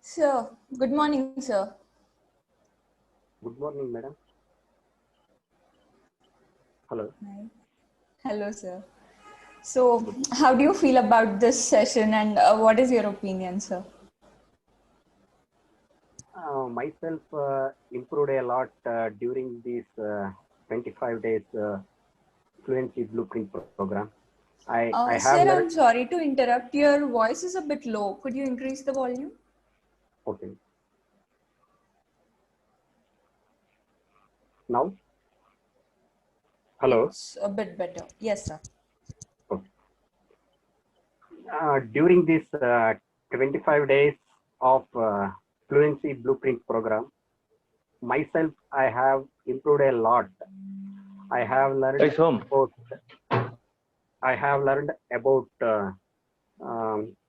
Sir, good morning, sir. Good morning, madam. Hello. Hi. Hello, sir. So, Good. how do you feel about this session and what is your opinion, sir? Myself improved a lot during these 25 days fluency blueprint program. I have Sir, learned. I'm sorry to interrupt. Your voice is a bit low. Could you increase the volume? Okay. Now, hello. It's a bit better. Yes, sir. Okay. During this 25 days of fluency blueprint program, myself I have improved a lot. I have learned It's home. about. I have learned about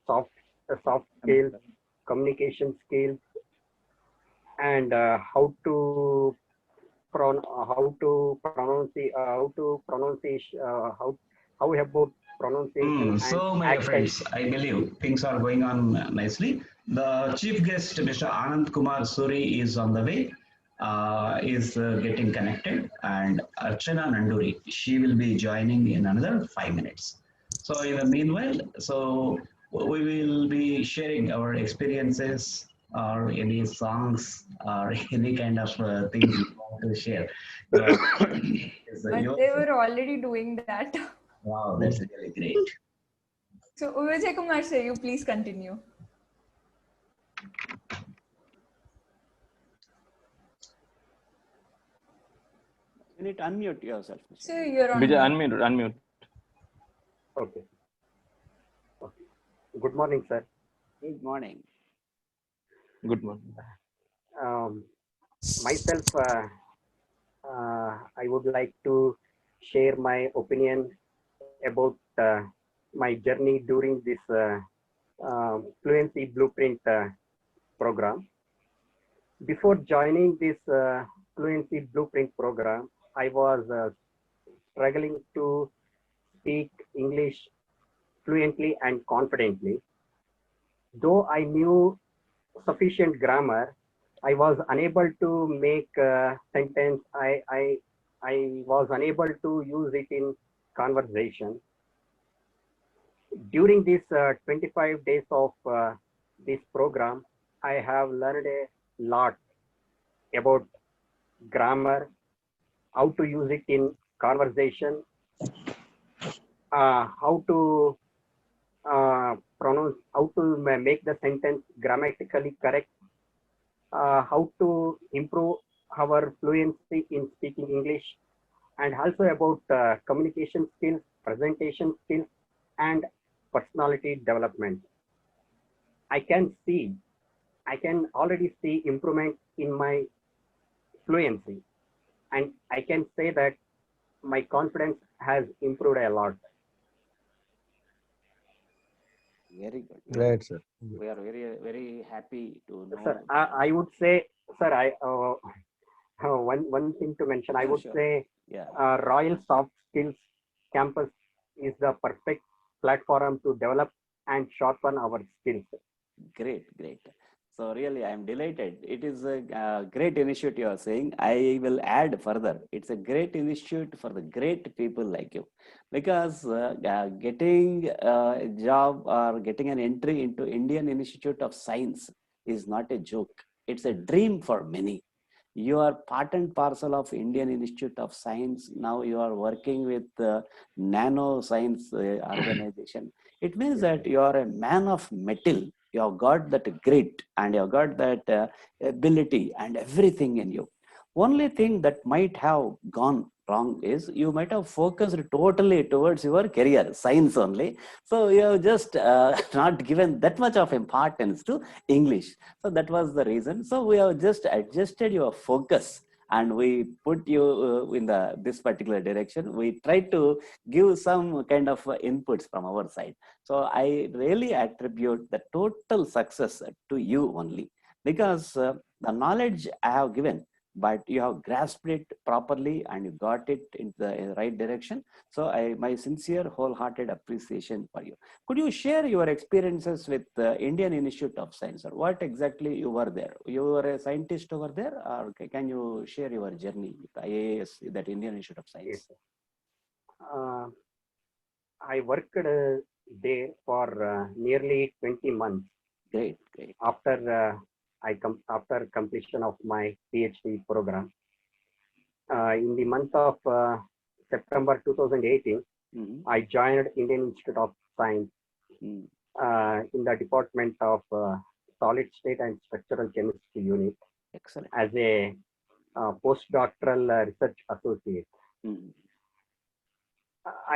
soft skills, communication skills, and how about pronunciation and So, my accent. friends, I believe things are going on nicely. The chief guest, Mr. Anand Kumar Suri, is on the way, is getting connected, and Archana Nanduri, she will be joining in another 5 minutes. So, in the meanwhile, we will be sharing our experiences or any songs or any kind of things you want to share. But they were already doing that. Wow, that's really great. So, Vijay Kumar, sir, you please continue. You need to unmute yourself. Sir, you're on Vijay, mute. unmute. Okay. Okay. Good morning, sir. Good morning. Good morning. Myself, I would like to share my opinion about my journey during this fluency blueprint program. Before joining this fluency blueprint program, I was struggling to speak English fluently and confidently. Though I knew sufficient grammar, I was unable to make a sentence. I was unable to use it in conversation. During these 25 days of this program, I have learned a lot about grammar, how to use it in conversation, how to how to make the sentence grammatically correct, how to improve our fluency in speaking English, and also about communication skills, presentation skills, and personality development. I can see, I can already see improvement in my fluency, and I can say that my confidence has improved a lot. Very good. Right, sir. We are very happy to know. Sir, I would say, sir, one thing to mention, I would Sure. say Yeah. Royal Soft Skills Campus is the perfect platform to develop and sharpen our skills. Great. So really, I am delighted. It is a great initiative you are saying. I will add further. It's a great initiative for the great people like you, because getting a job or getting an entry into Indian Institute of Science is not a joke. It's a dream for many. You are part and parcel of Indian Institute of Science. Now you are working with the Nano Science organization. It means that you are a man of metal. You have got that grit and you have got that ability and everything in you. Only thing that might have gone wrong is you might have focused totally towards your career, science only. So you have just not given that much of importance to English. So that was the reason. So we have just adjusted your focus and we put you in this particular direction. We try to give some kind of inputs from our side. So I really attribute the total success to you only, because the knowledge I have given, but you have grasped it properly and you got it in the right direction. So my sincere, wholehearted appreciation for you. Could you share your experiences with the Indian Institute of Science, or what exactly you were there? You were a scientist over there, or can you share your journey with IAS, that Indian Institute of Yes, Science? sir. I worked there for nearly 20 months Great, great. after after completion of my PhD program. In the month of September 2018, Mhm. I joined Indian Institute of Science Mm. in the Department of Solid State and Structural Chemistry Unit Excellent. as a postdoctoral research associate. Mm.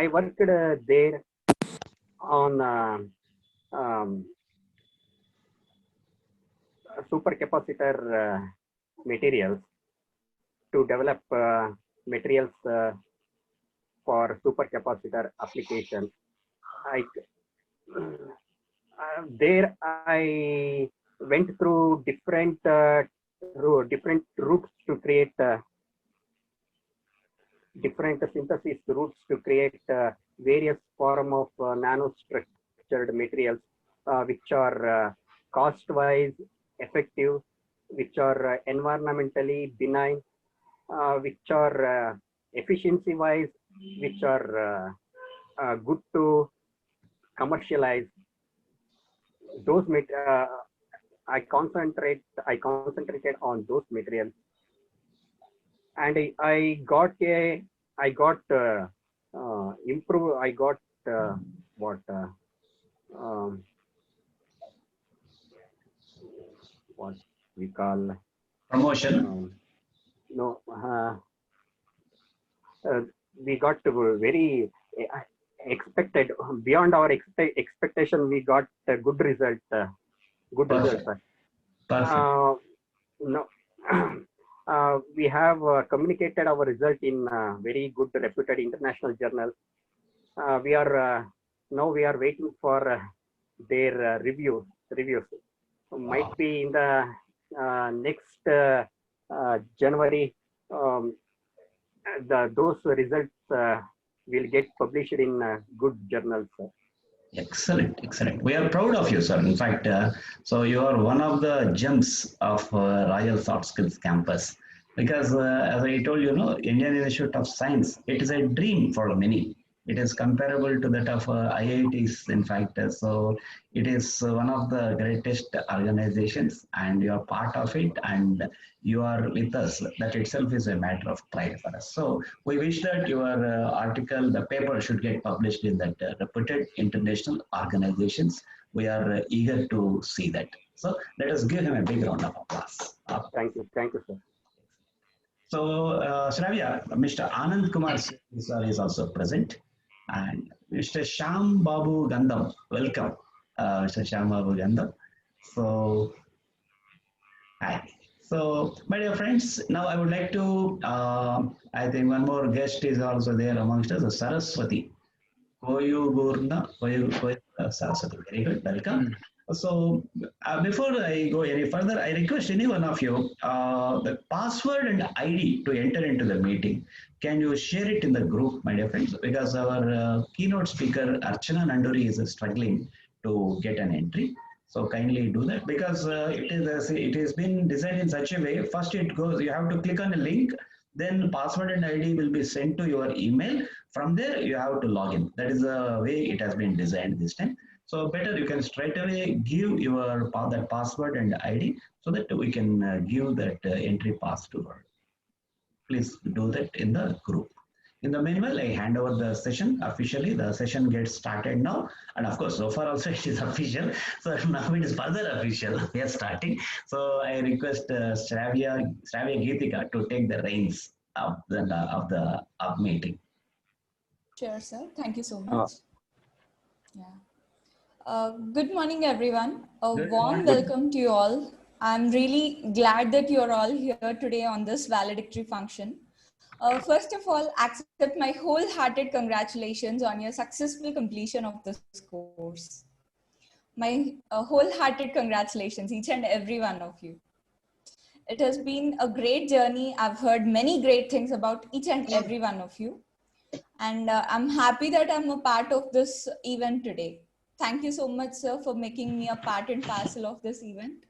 I worked there on um, supercapacitor materials to develop materials for supercapacitor application. I there I went through different different routes to create different synthesis routes to create various form of nanostructured materials which are cost-wise effective, which are environmentally benign, which are efficiency-wise, which are good to commercialize. Those I concentrated on those materials, and I got improve. I got what um, what we call Promotion. no. We got very expected beyond our expectation. We got a good result. Good Perfect. result. Perfect. No. We have communicated our result in very good reputed international journal. We are now we are waiting for their reviews. Might be in the next January. Those results will get published in good journals. Excellent, excellent. We are proud of you, sir. In fact, so you are one of the gems of Royal Soft Skills campus. Because as I told you, Indian Institute of Science, it is a dream for many. It is comparable to that of IITs, in fact. So it is one of the greatest organizations, and you are part of it, and you are with us. That itself is a matter of pride for us. So we wish that your article, the paper, should get published in that reputed international organizations. We are eager to see that. So let us give him a big round of applause. Thank you, sir. So, Shravya, Mr. Anand Kumar sir is also present, and Mr. Shyam Babu Gandham. Welcome, Mr. Shyam Babu Gandham. So, hi. So, my dear friends, now I would like to, I think one more guest is also there amongst us, Saraswati. Koyugurna Saraswati. Very good, welcome. So before I go any further, I request any one of you the password and ID to enter into the meeting. Can you share it in the group, my dear friends? Because our keynote speaker Archana Nanduri is struggling to get an entry. So kindly do that, because it has been designed in such a way. First it goes, you have to click on a link, then password and ID will be sent to your email. From there you have to log in. That is the way it has been designed this time. So better you can straight away give your that password and ID so that we can give that entry pass to her. Please do that in the group. In the meanwhile, I hand over the session officially. The session gets started now. And of course, so far also it is official. So now it is further official. We are starting. So I request Shravya Geetika to take the reins of the meeting. Sure, sir. Thank you so much. Good morning, everyone. A warm welcome to you all. I'm really glad that you're all here today on this valedictory function. First of all, accept my wholehearted congratulations on your successful completion of this course. My wholehearted congratulations, each and every one of you. It has been a great journey. I've heard many great things about each and every one of you. And I'm happy that I'm a part of this event today. Thank you so much, sir, for making me a part and parcel of this event.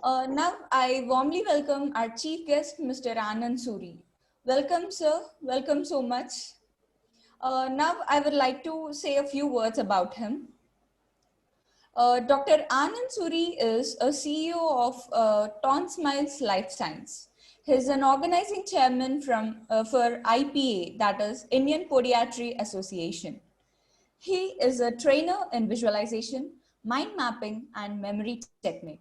Now, I warmly welcome our chief guest, Mr. Anand Suri. Welcome, sir. Welcome so much. Now, I would like to say a few words about him. Dr. Anand Suri is a CEO of Ton Smiles Life Science. He's an organizing chairman for IPA, that is Indian Podiatry Association. He is a trainer in visualization, mind mapping, and memory technique.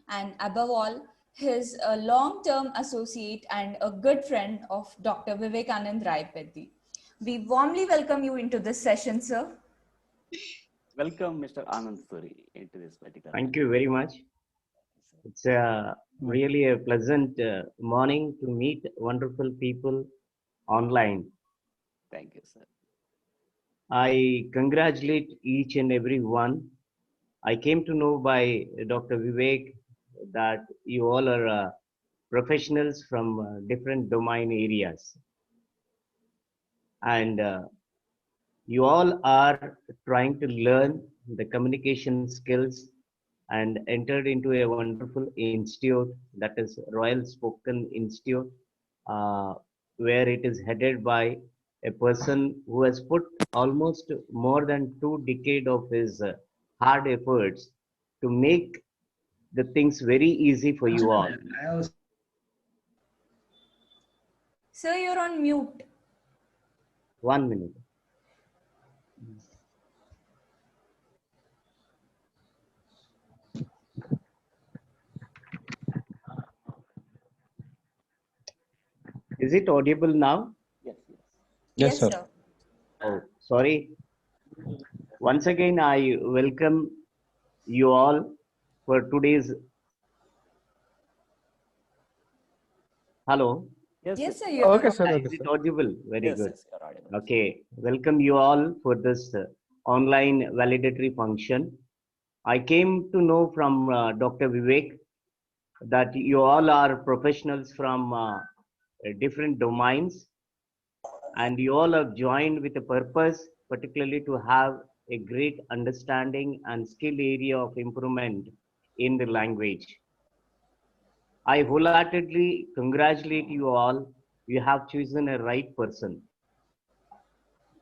And above all, he's a long-term associate and a good friend of Dr. Vivekanand Rai Peddi. We warmly welcome you into this session, sir. Welcome, Mr. Anand Suri, into this particular. Thank you very much. It's really a pleasant morning to meet wonderful people online. Thank you, sir. I congratulate each and every one. I came to know by Dr. Vivek that you all are professionals from different domain areas. And you all are trying to learn the communication skills and entered into a wonderful institute, that is Royal Spoken Institute, where it is headed by a person who has put almost more than 2 decades of his hard efforts to make the things very easy for you all. Sir, you're on mute. 1 minute. Is it audible now? Yes, yes. Yes, sir. Oh, sorry. Once again, I welcome you all for today's. Hello. Yes, sir. Okay, sir. Is it audible? Very Yes, good. yes, you're audible. Okay. Welcome you all for this online validatory function. I came to know from Dr. Vivek that you all are professionals from different domains, and you all have joined with a purpose, particularly to have a great understanding and skill area of improvement in the language. I wholeheartedly congratulate you all. You have chosen a right person.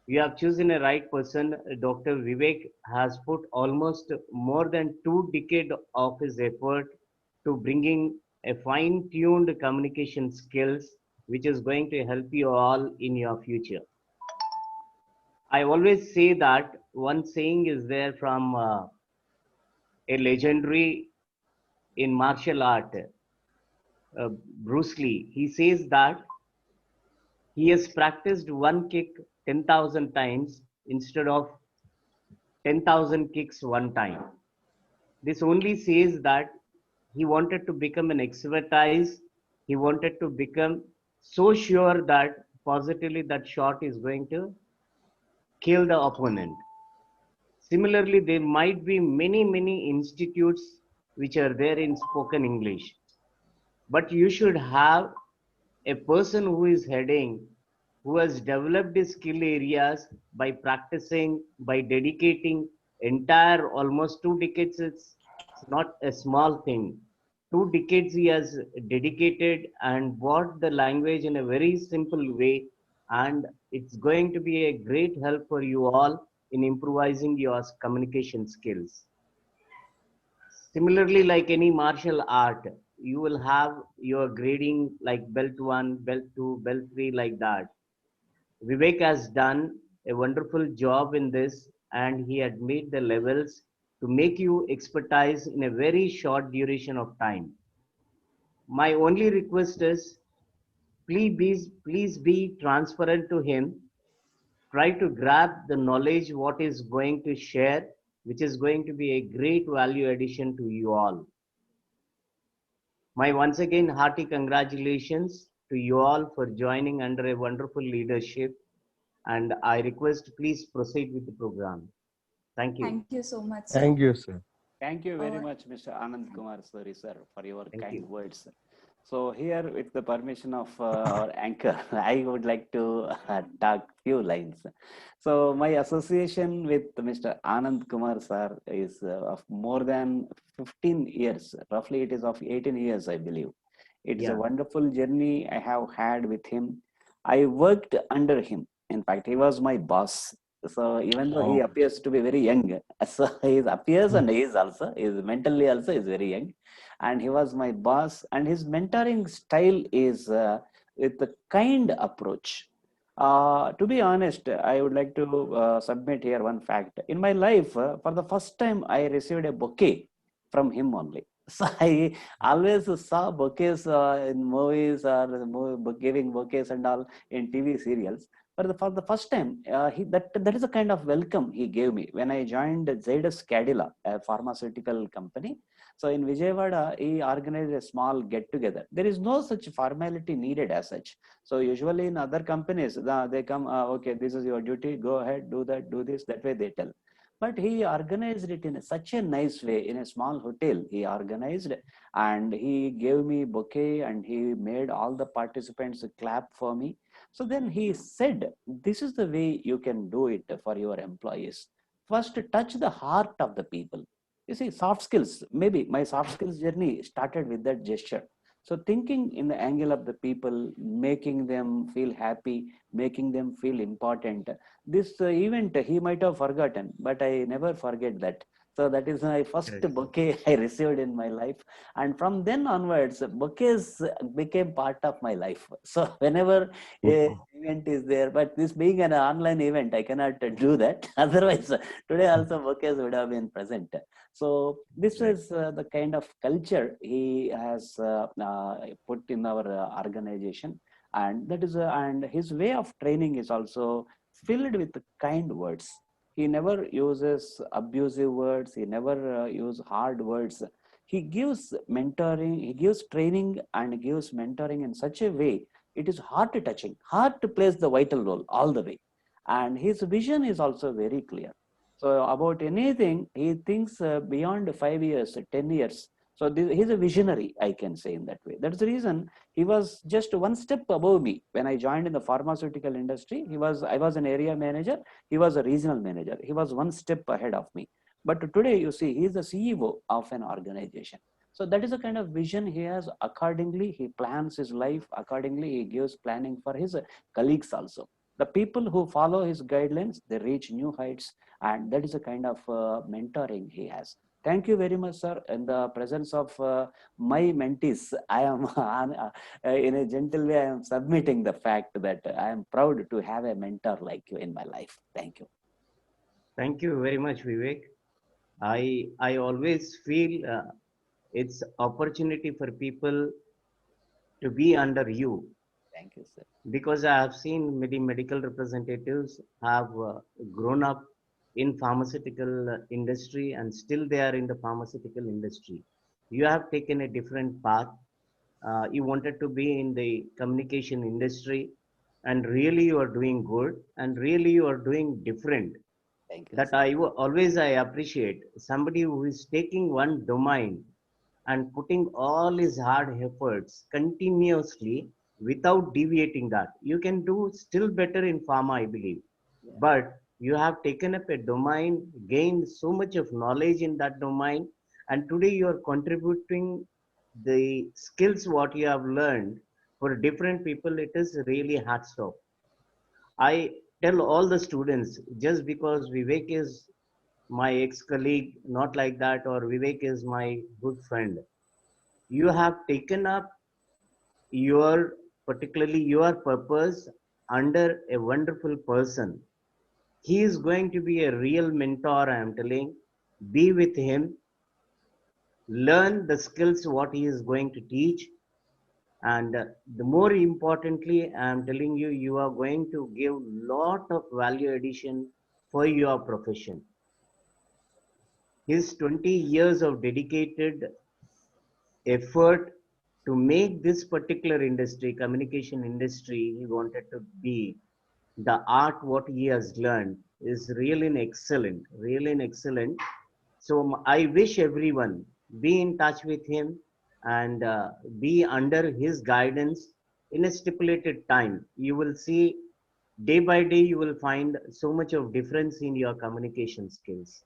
You have chosen a right person. Dr. Vivek has put almost more than 2 decades of his effort to bringing a fine-tuned communication skills, which is going to help you all in your future. I always say that one saying is there from a legendary in martial art, Bruce Lee. He says that he has practiced one kick 10,000 times instead of 10,000 kicks one time. This only says that he wanted to become an expertise. He wanted to become so sure that positively that shot is going to kill the opponent. Similarly, there might be many institutes which are there in spoken English, but you should have a person who is heading, who has developed his skill areas by practicing, by dedicating entire almost 2 decades. It's not a small thing. 2 decades he has dedicated and brought the language in a very simple way, and it's going to be a great help for you all in improvising your communication skills. Similarly, like any martial art, you will have your grading like belt 1, belt 2, belt 3, like that. Vivek has done a wonderful job in this, and he had made the levels to make you expertise in a very short duration of time. My only request is please be transparent to him. Try to grab the knowledge what is going to share, which is going to be a great value addition to you all. My once again hearty congratulations to you all for joining under a wonderful leadership, and I request please proceed with the program. Thank you. Thank you so much, sir. Thank you, sir. Thank you very much, Mr. Anand Kumar Suri, sir, for your kind words. So here, with the permission of our anchor, I would like to talk few lines. So my association with Mr. Anand Kumar sir is of more than 15 years. Roughly, it is of 18 years, I believe. It's a Yeah. wonderful journey I have had with him. I worked under him. In fact, he was my boss. So even though he Oh. appears to be very young, so he appears and he is also, is mentally also is very young, and he was my boss. And his mentoring style is with a kind approach. To be honest, I would like to submit here one fact. In my life, for the first time, I received a bouquet from him only. So I always saw bouquets in movies or giving bouquets and all in TV serials. But for the first time, that is a kind of welcome he gave me when I joined Zydus Cadila, a pharmaceutical company. So in Vijayawada, he organized a small get together. There is no such formality needed as such. So usually in other companies, they come, okay, this is your duty, go ahead, do that, do this, that way they tell. But he organized it in such a nice way. In a small hotel, he organized, and he gave me bouquet, and he made all the participants clap for me. So then he said, this is the way you can do it for your employees. First, touch the heart of the people. You see, soft skills, maybe my soft skills journey started with that gesture. So thinking in the angle of the people, making them feel happy, making them feel important. This event he might have forgotten, but I never forget that. So that is my first Correct. bouquet I received in my life. And from then onwards, bouquets became part of my life. So whenever a event is there, but this being an online event, I cannot do that. Otherwise, today also bouquets would have been present. So this Right. is the kind of culture he has put in our organization, and that is and his way of training is also filled with kind words. He never uses abusive words. He never uses hard words. He gives mentoring. He gives training and gives mentoring in such a way it is heart touching, heart plays the vital role all the way, and his vision is also very clear. So about anything, he thinks beyond 5 years, 10 years. So he's a visionary, I can say in that way. That's the reason he was just one step above me when I joined in the pharmaceutical industry. I was an area manager. He was a regional manager. He was one step ahead of me. But today, you see, he is the CEO of an organization. So that is the kind of vision he has. Accordingly, he plans his life. Accordingly, he gives planning for his colleagues also. The people who follow his guidelines, they reach new heights, and that is a kind of mentoring he has. Thank you very much, sir. In the presence of my mentees, I am in a gentle way, I am submitting the fact that I am proud to have a mentor like you in my life. Thank you. Thank you very much, Vivek. I always feel it's opportunity for people to be under you, Thank you, sir. because I have seen many medical representatives have grown up in pharmaceutical industry and still they are in the pharmaceutical industry. You have taken a different path. You wanted to be in the communication industry, and really you are doing good, and really you are doing different. Thank you, That sir. always I appreciate somebody who is taking one domain and putting all his hard efforts continuously without deviating that. You can do still better in pharma, I believe. Yeah. But you have taken up a domain, gained so much of knowledge in that domain, and today you are contributing the skills what you have learned for different people. It is really hats off. I tell all the students, just because Vivek is my ex-colleague, not like that, or Vivek is my good friend, you have taken up your, particularly your purpose under a wonderful person. He is going to be a real mentor, I am telling. Be with him, learn the skills what he is going to teach, and the more importantly, I am telling you, you are going to give lot of value addition for your profession. His 20 years of dedicated effort to make this particular industry, communication industry, he wanted to be the art what he has learned is really an excellent, really an excellent. So I wish everyone be in touch with him and be under his guidance in a stipulated time. You will see day by day, you will find so much of difference in your communication skills.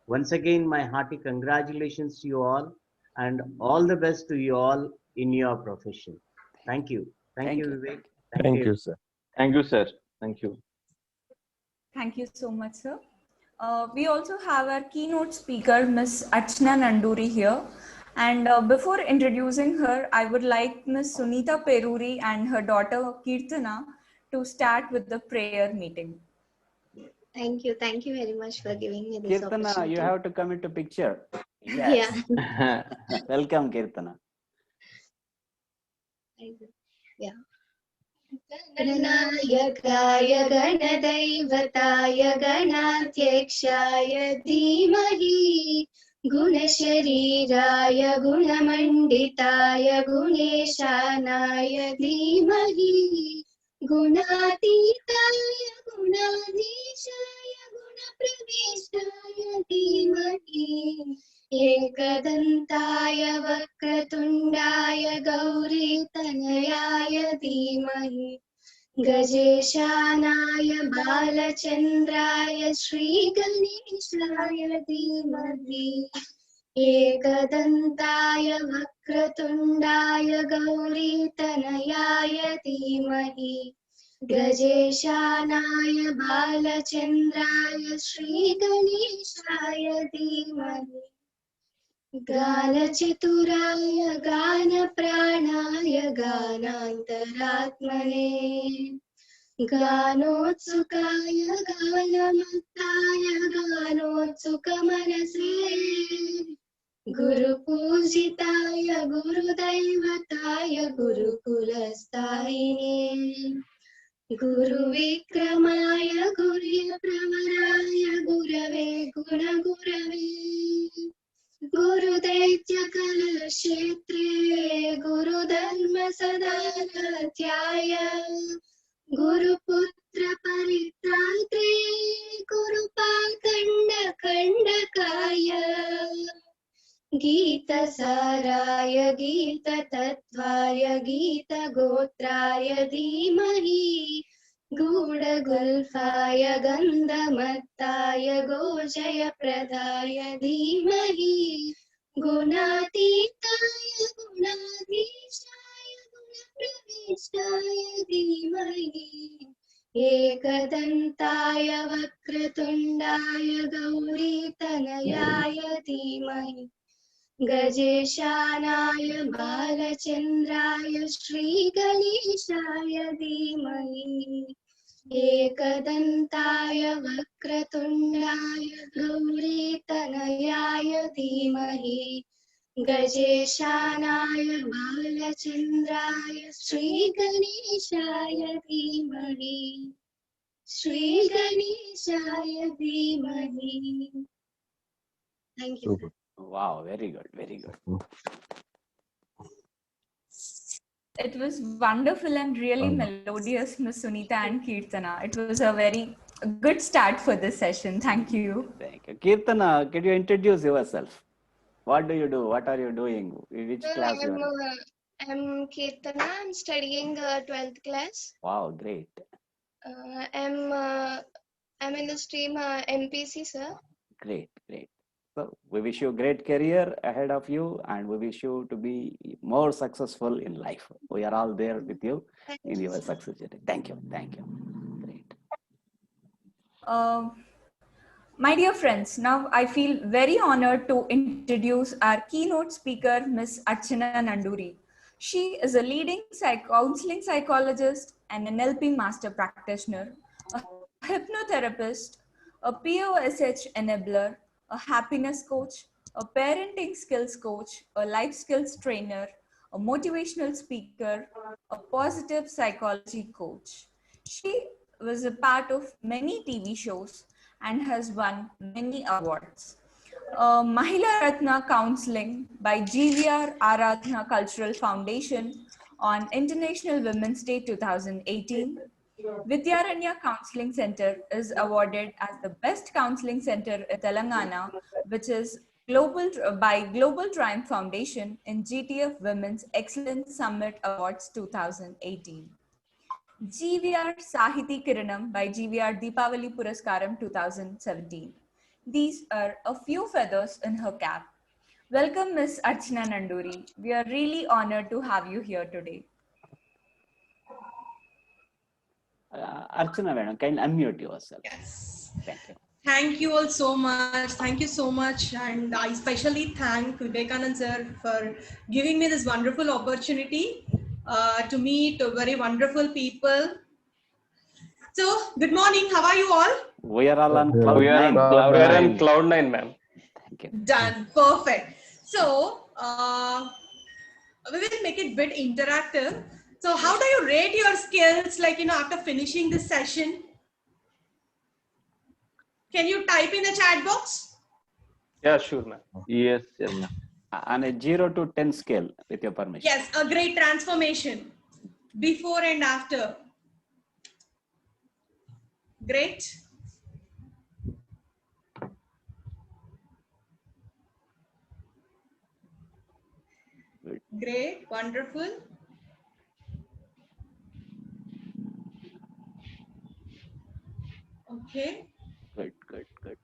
Once again, my hearty congratulations to you all the best to you all in your profession. Thank you. Thank you, Thank you. Vivek. Thank you. Thank Thank you. you, sir. Thank you, sir. Thank you. Thank you so much, sir. We also have our keynote speaker, Ms. Archana Nanduri here. And before introducing her, I would like Ms. Sunita Peruri and her daughter Kirtana to start with the prayer meeting. Thank you. Thank you very much for giving me this Kirtana, opportunity. you have to come into picture. Yes. Yeah. Welcome, Kirtana. Yeah. गणनायकाय गणदैवताय गणाध्यक्षाय धीमहि गुणशरीराय गुणमण्डिताय गुणेशानाय धीमहि गुणातीताय गुणाधीशाय गुणप्रविष्टाय धीमहि एकदन्ताय वक्रतुण्डाय गौरीतनयाय धीमहि गजेशानाय बालचन्द्राय श्रीगणेशाय धीमहि एकदन्ताय वक्रतुण्डाय गौरीतनयाय धीमहि गजेशानाय बालचन्द्राय श्रीगणेशाय धीमहि गानचतुराय गानप्राणाय गानान्तरात्मने गानोत्सुकाय गानमत्ताय गानोत्सुकमनसे गुरुपूजिताय गुरुदैवताय गुरुकुलस्थायिने गुरुविक्रमाय गुरुप्रवराय गुरवे गुणगुरवे गुरुदैत्यकलक्षेत्रे गुरुधर्मसदाध्याय गुरुपुत्र परित्रात्रे गुरुपाखण्डखण्डकाय गीतसाराय गीततत्त्वाय गीतगोत्राय धीमहि गूढगुल्फाय गन्धमत्ताय गोजयप्रदाय धीमहि गुणातीताय गुणाधीशाय गुणप्रविष्टाय धीमहि एकदन्ताय वक्रतुण्डाय गौरीतनयाय धीमहि गजेशानाय बालचन्द्राय श्रीगणेशाय धीमहि एकदन्ताय वक्रतुण्डाय गौरीतनयाय धीमहि गजेशानाय बालचन्द्राय श्रीगणेशाय धीमहि श्रीगणेशाय धीमहि Thank you. Super. Wow, very good, very good. It was wonderful and really Um, melodious, Ms. Sunita and Kirtana. It was a very good start for this session. Thank you. Thank you. Kirtana, can you introduce yourself? What do you do? What are you doing? In which class you are? I'm Kirtana. I'm studying 12th class. Wow, great. I'm in the stream MPC, sir. Great, great. So we wish you a great career ahead of you, and we wish you to be more successful in life. We are all there with you Thank in you, your sir. success journey. Thank you. Thank you. Great. My dear friends, now I feel very honored to introduce our keynote speaker, Ms. Archana Nanduri. She is a leading counseling psychologist, an NLP master practitioner, a hypnotherapist, a POSH enabler, a happiness coach, a parenting skills coach, a life skills trainer, a motivational speaker, a positive psychology coach. She was a part of many TV shows and has won many awards. Mahila Ratna Counseling by GVR Aradhana Cultural Foundation on International Women's Day 2018. Vidyaranya Counseling Center is awarded as the best counseling center in Telangana, which is by Global Triumph Foundation in GTF Women's Excellence Summit Awards 2018. GVR Sahiti Kiranam by GVR Deepavali Puraskaram 2017. These are a few feathers in her cap. Welcome, Ms. Archana Nanduri. We are really honored to have you here today. Archana madam, can unmute yourself. Yes. Thank you. Thank you all so much. Thank you so much. And I especially thank Vivekanand sir for giving me this wonderful opportunity to meet very wonderful people. So, good morning. How are you all? We are all on cloud We are nine. on cloud nine, ma'am. Thank you. Done. Perfect. So, we will make it a bit interactive. So, how do you rate your skills, like, after finishing this session? Can you type in the chat box? Yeah, sure, ma'am. Yes, ma'am. On a 0 to 10 scale, with your permission. Yes, a great transformation before and after. Great. Good. Great, wonderful. Okay. Good, good, good.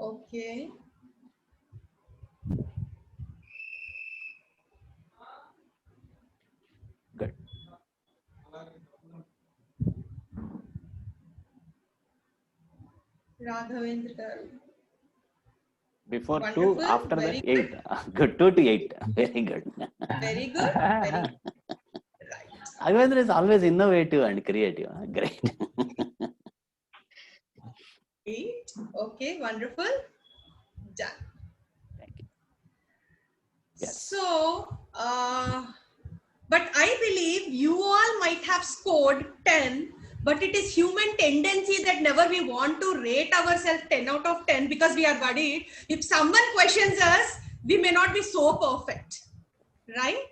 Okay. Good. Raghavendra. Before Wonderful, 2, after very the 8. Good, 2 to 8. Very good. Very good. Very good. Right. Raghavendra is always innovative and creative. Great. Great. Okay, wonderful. Done. Thank you. Yes. So, but I believe you all might have scored 10, but it is human tendency that never we want to rate ourselves 10 out of 10 because we are worried. If someone questions us, we may not be so perfect, right?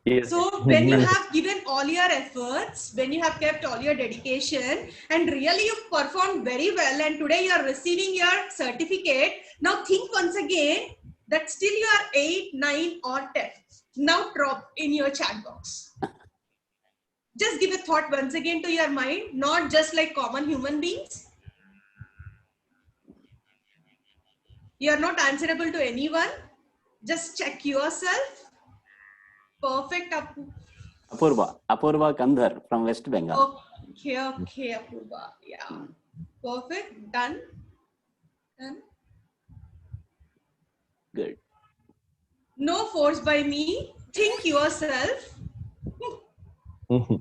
Yes. So when you have given all your efforts, when you have kept all your dedication, and really you've performed very well, and today you are receiving your certificate, now think once again that still you are 8, 9 or 10. Now drop in your chat box. Just give a thought once again to your mind, not just like common human beings. You are not answerable to anyone. Just check yourself. Perfect. Apurva Kandhar from West Bengal. Okay, Apurva. Yeah. Perfect. Done. Done. Good. No force by me. Think yourself.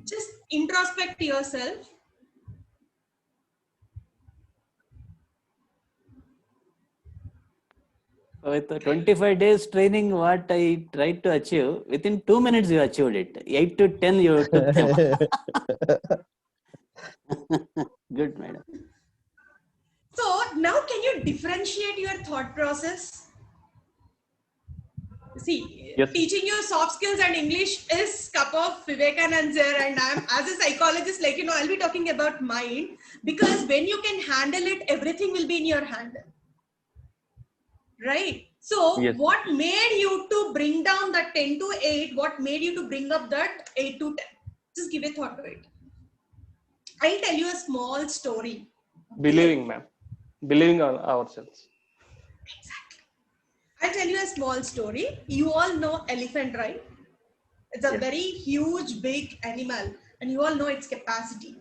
Just introspect yourself. With the 25 days training, what I tried to achieve, within 2 minutes you achieved it. 8 to 10 you took them. Good, madam. So now can you differentiate your thought process? See, Yes. teaching you soft skills and English is cup of Vivekanand sir, and I'm as a psychologist, like, I'll be talking about mind, because when you can handle it, everything will be in your hand. Right? So Yes. what made you to bring down that 10 to 8? What made you to bring up that 8 to 10? Just give a thought to it. I'll tell you a small story. Believing, ma'am. Believing on ourselves. Exactly. I'll tell you a small story. You all know elephant, right? It's a Yes. very huge, big animal, and you all know its capacity.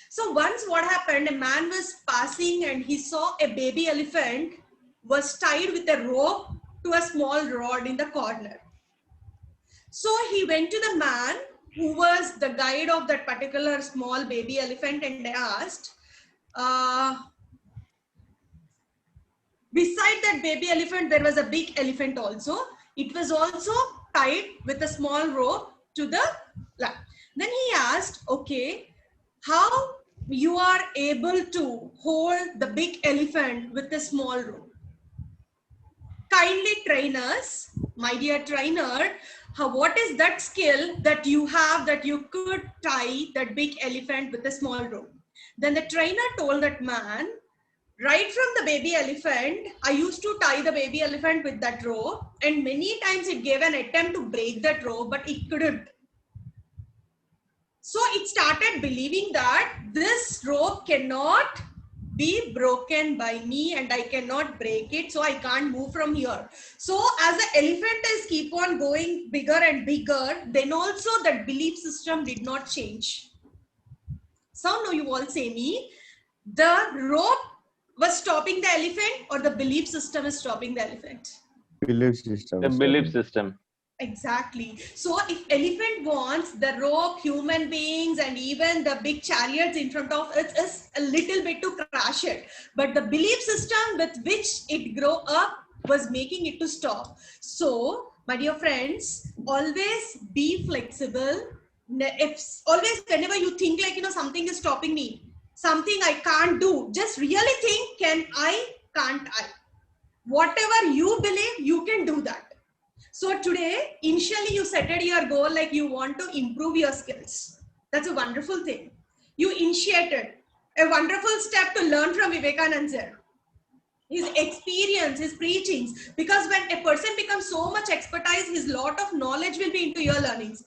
So once what happened, a man was passing and he saw a baby elephant was tied with a rope to a small rod in the corner. So he went to the man who was the guide of that particular small baby elephant and asked, beside that baby elephant, there was a big elephant also. It was also tied with a small rope to the lamp. Then he asked, okay, how you are able to hold the big elephant with a small rope? Kindly train us, my dear trainer, what is that skill that you have that you could tie that big elephant with a small rope? Then the trainer told that man, right from the baby elephant, I used to tie the baby elephant with that rope, and many times it gave an attempt to break that rope, but it couldn't. So it started believing that this rope cannot be broken by me and I cannot break it, so I can't move from here. So as the elephant is keep on going bigger and bigger, then also that belief system did not change. So now you all say me, the rope was stopping the elephant or the belief system is stopping the elephant? Belief system. The belief system. Exactly. So if elephant wants, the rope, human beings, and even the big chariots in front of it is a little bit to crash it. But the belief system with which it grew up was making it to stop. So, my dear friends, always be flexible. Always whenever you think like, something is stopping me, something I can't do, just really think, can't I? Whatever you believe, you can do that. So today, initially you set your goal like you want to improve your skills. That's a wonderful thing. You initiated a wonderful step to learn from Vivekananda sir. His experience, his preachings, because when a person becomes so much expertise, his lot of knowledge will be into your learnings.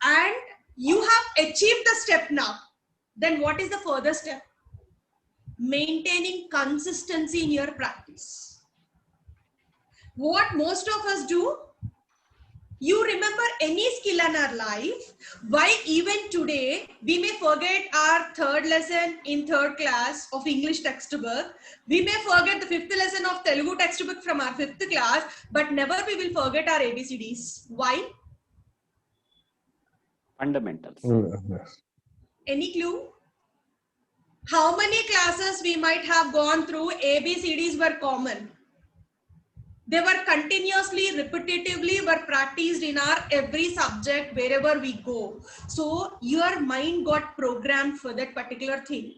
And you have achieved the step now. Then what is the further step? Maintaining consistency in your practice. What most of us do, you remember any skill in our life, why even today we may forget our third lesson in third class of English textbook, we may forget the fifth lesson of Telugu textbook from our fifth class, but never we will forget our ABCDs. Why? Fundamentals. Any clue? How many classes we might have gone through, ABCDs were common. They were continuously, repetitively were practiced in our every subject wherever we go. So your mind got programmed for that particular thing.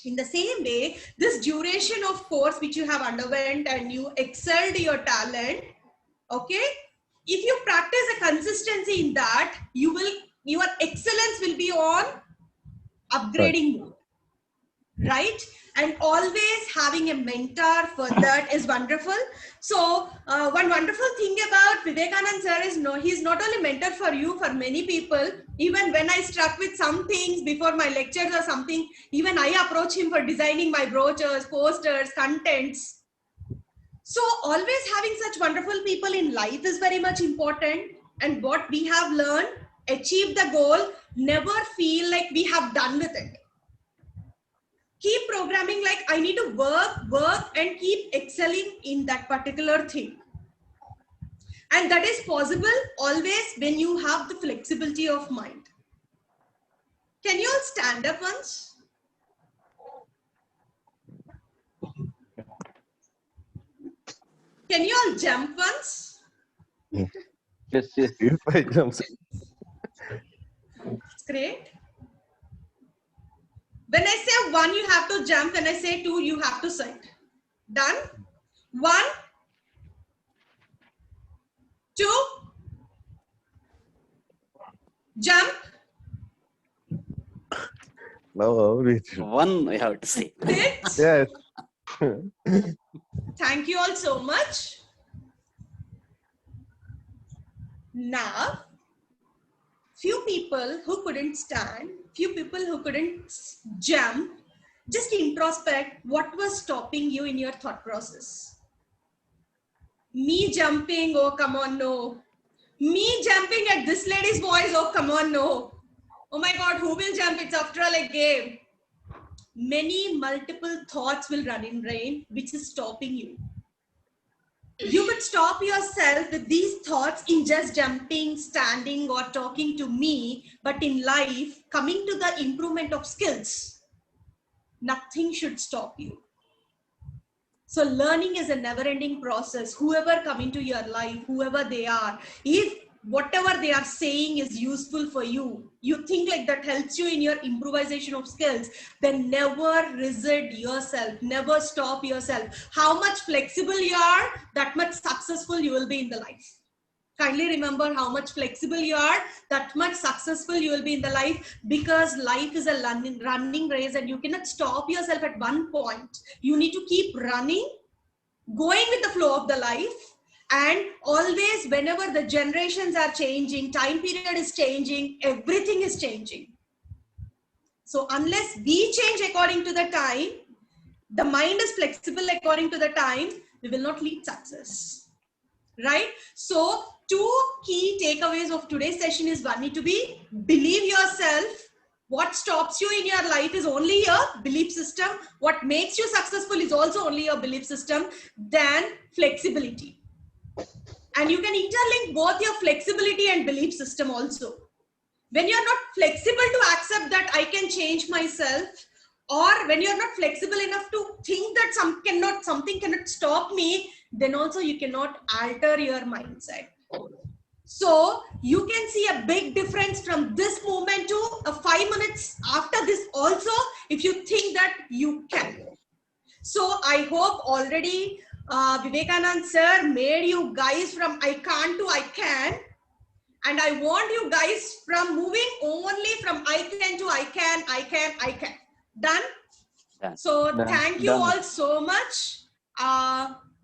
In the same way, this duration of course which you have underwent and you excelled your talent, okay? If you practice a consistency in that, your excellence will be on upgrading mode. Right? And always having a mentor for that is wonderful. So one wonderful thing about Vivekananda sir is he's not only mentor for you, for many people. Even when I struck with some things before my lectures or something, even I approach him for designing my brochures, posters, contents. So always having such wonderful people in life is very much important. And what we have learned, achieve the goal, never feel like we have done with it. Keep programming like I need to work and keep excelling in that particular thing. And that is possible always when you have the flexibility of mind. Can you all stand up once? Can you all jump once? Yes, yes. If I jump. It's great. When I say 1, you have to jump. When I say 2, you have to sit. Done? 1, 2, jump. No, One, I have to say. Sit. yes. Thank you all so much. Now, few people who couldn't stand, few people who couldn't jump, just introspect what was stopping you in your thought process. Me jumping, oh come on, no. Me jumping at this lady's voice, oh come on, no. Oh my God, who will jump? It's after all a game. Many multiple thoughts will run in brain, which is stopping you. You could stop yourself with these thoughts in just jumping, standing, or talking to me, but in life, coming to the improvement of skills, nothing should stop you. So learning is a never-ending process. Whoever come into your life, whoever they are, if whatever they are saying is useful for you, you think like that helps you in your improvisation of skills, then never resist yourself, never stop yourself. How much flexible you are, that much successful you will be in the life. Kindly remember how much flexible you are, that much successful you will be in the life, because life is a running race and you cannot stop yourself at one point. You need to keep running, going with the flow of the life, and always whenever the generations are changing, time period is changing, everything is changing. So unless we change according to the time, the mind is flexible according to the time, we will not lead success. Right? So two key takeaways of today's session is, one need to be believe yourself. What stops you in your life is only your belief system. What makes you successful is also only your belief system. Then flexibility. And you can interlink both your flexibility and belief system also. When you're not flexible to accept that I can change myself, or when you're not flexible enough to think that something cannot stop me, then also you cannot alter your mindset. So you can see a big difference from this moment to 5 minutes after this also, if you think that you can. So I hope already Vivekanand sir made you guys from I can't to I can. And I want you guys from moving only from I can to I can, I can, I can. Done? Done. So Done. thank you Done. all so much.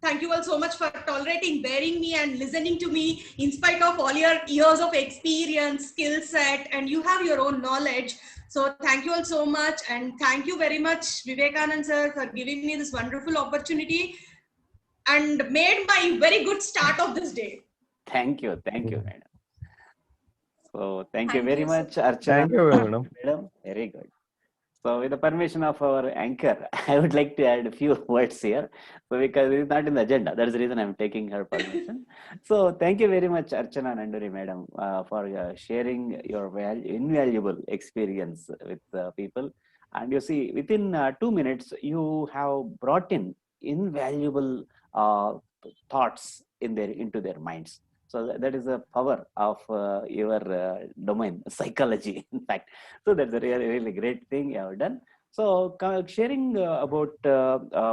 Thank you all so much for tolerating, bearing me and listening to me in spite of all your years of experience, skill set, and you have your own knowledge. So thank you all so much. And thank you very much, Vivekanand sir, for giving me this wonderful opportunity and made my very good start of this day. Thank you, madam. So thank you Thank very you, much, sir. Archana. Thank you, madam. Madam, very good. So with the permission of our anchor, I would like to add a few words here. So because it is not in the agenda, that's the reason I'm taking her permission. So thank you very much, Archana Nanduri madam, for sharing your invaluable experience with people. And you see, within 2 minutes, you have brought in invaluable thoughts into their minds. So that is the power of your domain, psychology, in fact. So that's a really, really great thing you have done. So sharing about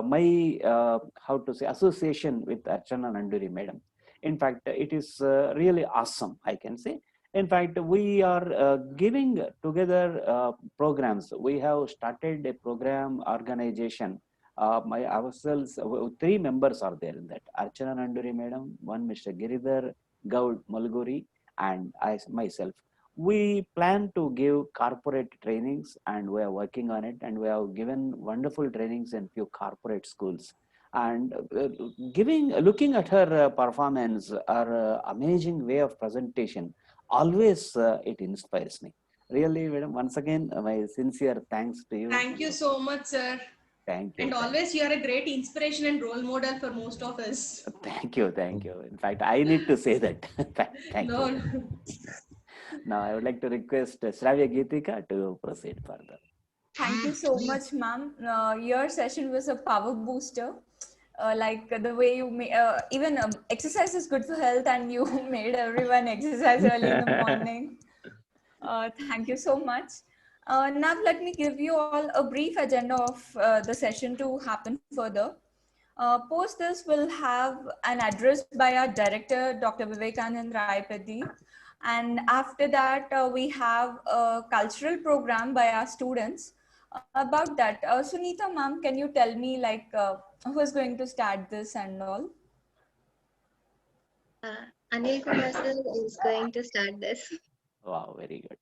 my, how to say, association with Archana Nanduri madam. In fact, it is really awesome, I can say. In fact, we are giving together programs. We have started a program organization. Ourselves, 3 members are there in that. Archana Nanduri madam, one Mr. Giridhar Gaud Malguri, and myself. We plan to give corporate trainings, and we are working on it, and we have given wonderful trainings in few corporate schools. And looking at her performance, her amazing way of presentation, always it inspires me. Really, madam, once again, my sincere thanks to you. Thank you so much, sir. Thank you. And always you are a great inspiration and role model for most of us. Thank you. In fact, I need to say that. Thank you. Now I would like to request Shravya Geetika to proceed further. Thank you so much, ma'am. Your session was a power booster. Like the way you even exercise is good for health, and you made everyone exercise early in the morning. Thank you so much. Now let me give you all a brief agenda of the session to happen further. Post this, we'll have an address by our director, Dr. Vivekanand Raipedi. And after that, we have a cultural program by our students. About that, Sunita ma'am, can you tell me like who is going to start this and all? Anil Kumar sir is going to start this. Wow, very good.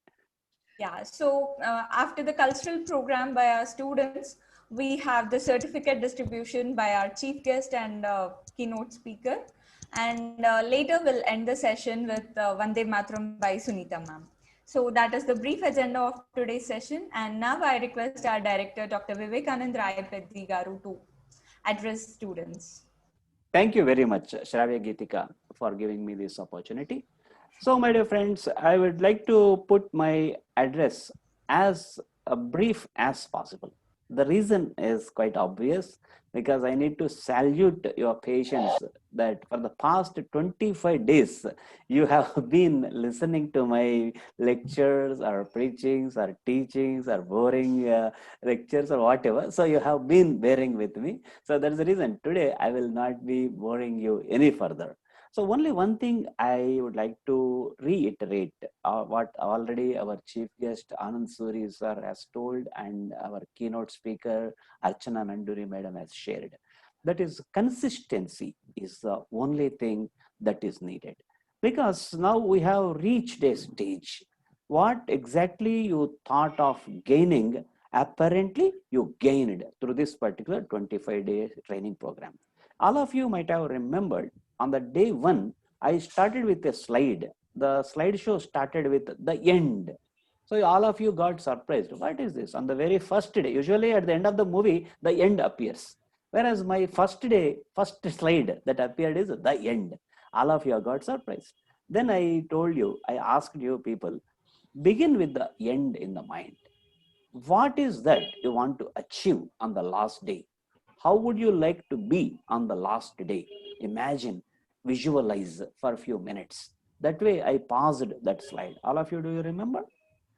Yeah, so after the cultural program by our students, we have the certificate distribution by our chief guest and keynote speaker. And later we'll end the session with Vande Mataram by Sunita ma'am. So that is the brief agenda of today's session. And now I request our director, Dr. Vivekanand Raipedi Garu, to address students. Thank you very much, Shravya Geetika, for giving me this opportunity. So, my dear friends, I would like to put my address as brief as possible. The reason is quite obvious, because I need to salute your patience that for the past 25 days, you have been listening to my lectures or preachings or teachings or boring lectures or whatever. So you have been bearing with me. So that's the reason today I will not be boring you any further. So only one thing I would like to reiterate what already our chief guest Anand Suri sir has told and our keynote speaker Archana Nanduri madam has shared. That is, consistency is the only thing that is needed. Because now we have reached a stage. What exactly you thought of gaining, apparently you gained through this particular 25-day training program. All of you might have remembered on the day one, I started with a slide. The slideshow started with the end. So all of you got surprised. What is this? On the very first day, usually at the end of the movie, the end appears. Whereas my first day, first slide that appeared is the end. All of you got surprised. Then I told you, I asked you people, begin with the end in the mind. What is that you want to achieve on the last day? How would you like to be on the last day? Imagine, visualize for a few minutes. That way I paused that slide. All of you, do you remember?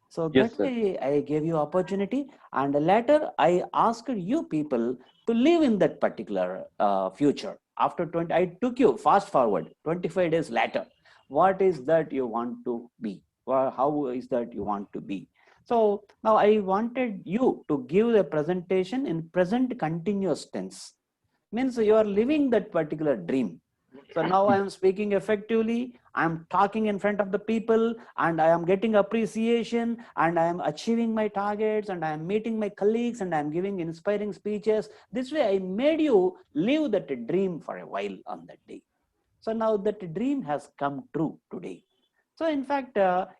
So Yes, that sir. way I gave you opportunity, and later I asked you people to live in that particular future. After 20, I took you fast forward 25 days later. What is that you want to be? Well, how is that you want to be? So now I wanted you to give a presentation in present continuous tense. Means you are living that particular dream. So now I am speaking effectively, I am talking in front of the people, and I am getting appreciation, and I am achieving my targets, and I am meeting my colleagues, and I am giving inspiring speeches. This way I made you live that dream for a while on that day. So now that dream has come true today. So in fact,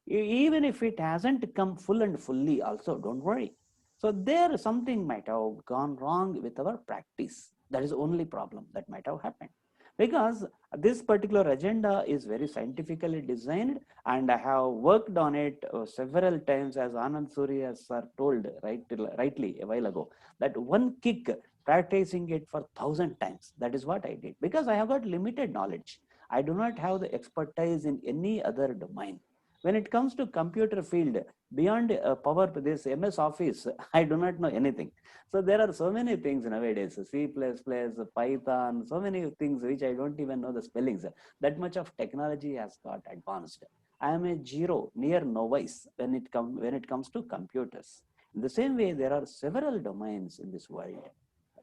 even if it hasn't come full and fully also, don't worry. So there something might have gone wrong with our practice. That is the only problem that might have happened. Because this particular agenda is very scientifically designed, and I have worked on it several times, as Anand Surya sir told rightly a while ago, that one kick, practicing it for 1,000 times. That is what I did, because I have got limited knowledge. I do not have the expertise in any other domain. When it comes to computer field, beyond power, this MS Office, I do not know anything. So there are so many things nowadays, C++, Python, so many things which I don't even know the spellings. That much of technology has got advanced. I am a zero, near novice when it comes to computers. In the same way, there are several domains in this world,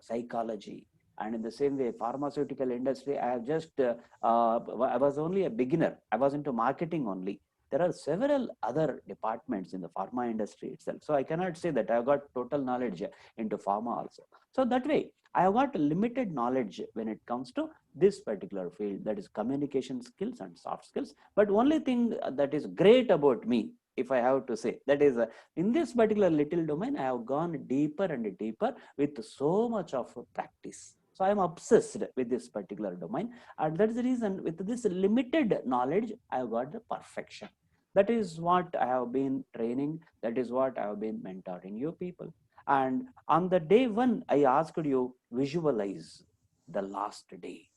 psychology, and in the same way, pharmaceutical industry. I have just, I was only a beginner. I was into marketing only. There are several other departments in the pharma industry itself. So I cannot say that I have got total knowledge into pharma also. So that way, I have got limited knowledge when it comes to this particular field, that is communication skills and soft skills. But only thing that is great about me, if I have to say, that is in this particular little domain, I have gone deeper and deeper with so much of practice. So I am obsessed with this particular domain. And that's the reason with this limited knowledge, I have got the perfection. That is what I have been training. That is what I have been mentoring you people. And on the day one, I asked you, visualize the last day.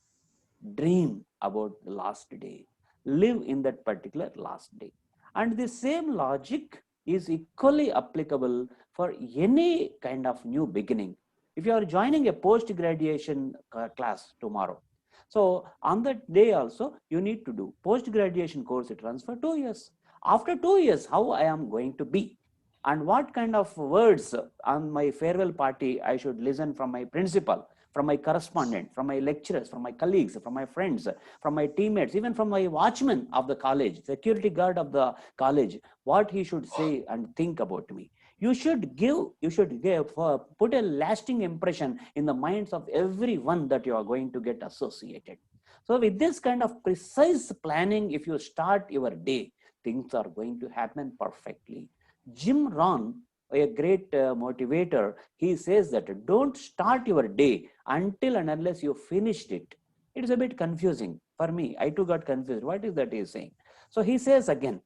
Dream about the last day. Live in that particular last day. And the same logic is equally applicable for any kind of new beginning. If you are joining a post-graduation class tomorrow, so on that day also, you need to do post-graduation course. It runs for 2 years. After 2 years, how I am going to be? And what kind of words on my farewell party I should listen from my principal, from my correspondent, from my lecturers, from my colleagues, from my friends, from my teammates, even from my watchman of the college, security guard of the college, what he should say and think about me. You should put a lasting impression in the minds of everyone that you are going to get associated. So with this kind of precise planning, if you start your day, things are going to happen perfectly. Jim Rohn, a great motivator, he says that don't start your day until and unless you finished it. It's a bit confusing for me. I too got confused. What is that he is saying? So he says again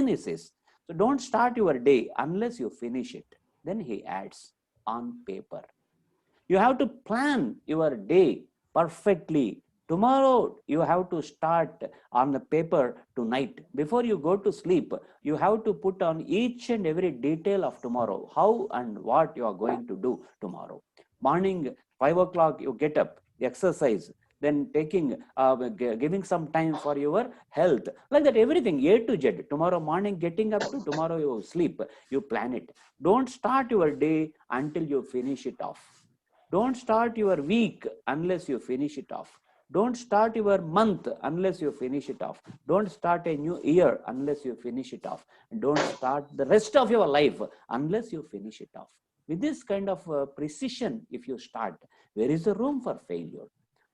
he says, so don't start your day unless you finish it. Then he adds, on paper. You have to plan your day perfectly. Tomorrow, you have to start on the paper tonight. Before you go to sleep, you have to put on each and every detail of tomorrow, how and what you are going to do tomorrow. Morning, 5 o'clock, you get up, exercise, then giving some time for your health, like that, everything A to Z. Tomorrow morning getting up to tomorrow you sleep, you plan it. Don't start your day until you finish it off. Don't start your week unless you finish it off. Don't start your month unless you finish it off. Don't start a new year unless you finish it off. Don't start the rest of your life unless you finish it off. With this kind of precision, if you start, there is a room for failure.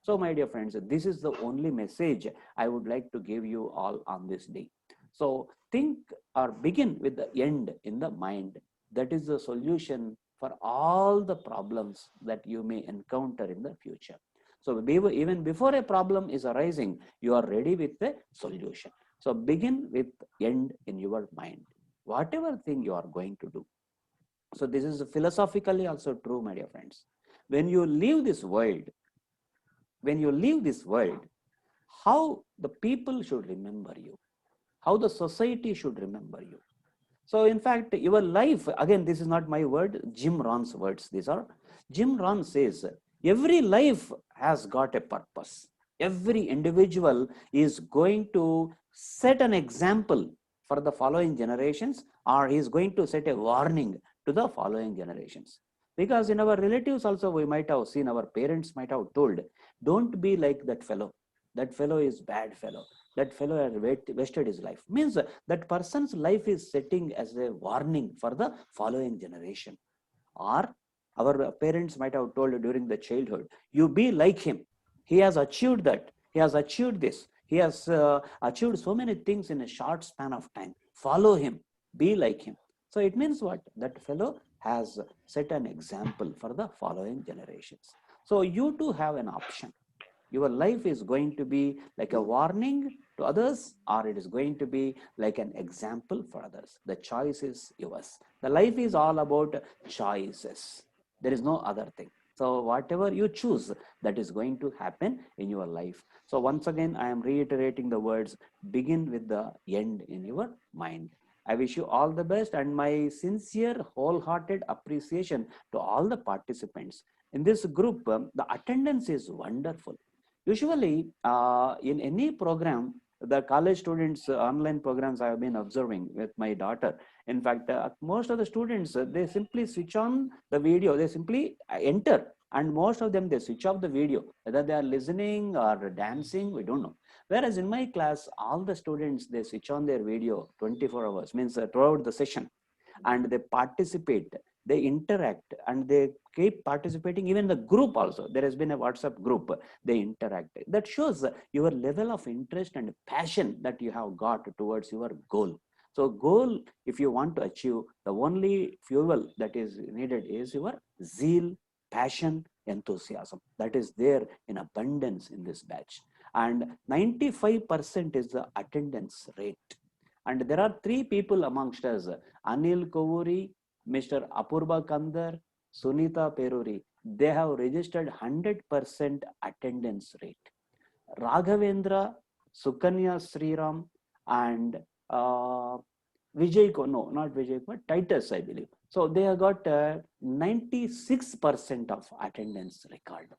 So my dear friends, this is the only message I would like to give you all on this day. So think or begin with the end in the mind. That is the solution for all the problems that you may encounter in the future. So even before a problem is arising, you are ready with the solution. So begin with end in your mind, whatever thing you are going to do. So this is philosophically also true, my dear friends. When you leave this world, how the people should remember you, how the society should remember you. So in fact, your life, again, this is not my word, Jim Rohn's words, these are. Jim Rohn says, every life has got a purpose. Every individual is going to set an example for the following generations, or he is going to set a warning to the following generations. Because in our relatives also, we might have seen, our parents might have told, don't be like that fellow. That fellow is bad fellow. That fellow has wasted his life. Means that person's life is setting as a warning for the following generation. Or our parents might have told during the childhood, you be like him. He has achieved that. He has achieved this. He has achieved so many things in a short span of time. Follow him. Be like him. So it means what? That fellow has set an example for the following generations. So you too have an option. Your life is going to be like a warning to others, or it is going to be like an example for others. The choice is yours. The life is all about choices. There is no other thing. So whatever you choose, that is going to happen in your life. So once again, I am reiterating the words, begin with the end in your mind. I wish you all the best, and my sincere, wholehearted appreciation to all the participants. In this group, the attendance is wonderful. Usually, in any program, the college students, online programs I have been observing with my daughter. In fact, most of the students, they simply switch on the video, they simply enter, and most of them, they switch off the video. Whether they are listening or dancing, we don't know. Whereas in my class, all the students, they switch on their video 24 hours, means throughout the session, and they participate, they interact, and they keep participating. Even the group also, there has been a WhatsApp group, they interact. That shows your level of interest and passion that you have got towards your goal. So goal, if you want to achieve, the only fuel that is needed is your zeal, passion, enthusiasm. That is there in abundance in this batch. And 95% is the attendance rate. And there are 3 people amongst us, Anil Kovuri, Mr. Apurba Kandar, Sunita Peruri. They have registered 100% attendance rate. Raghavendra, Sukanya Sriram, and Vijay, no, not Vijay, but Titus, I believe. So they have got 96% of attendance record.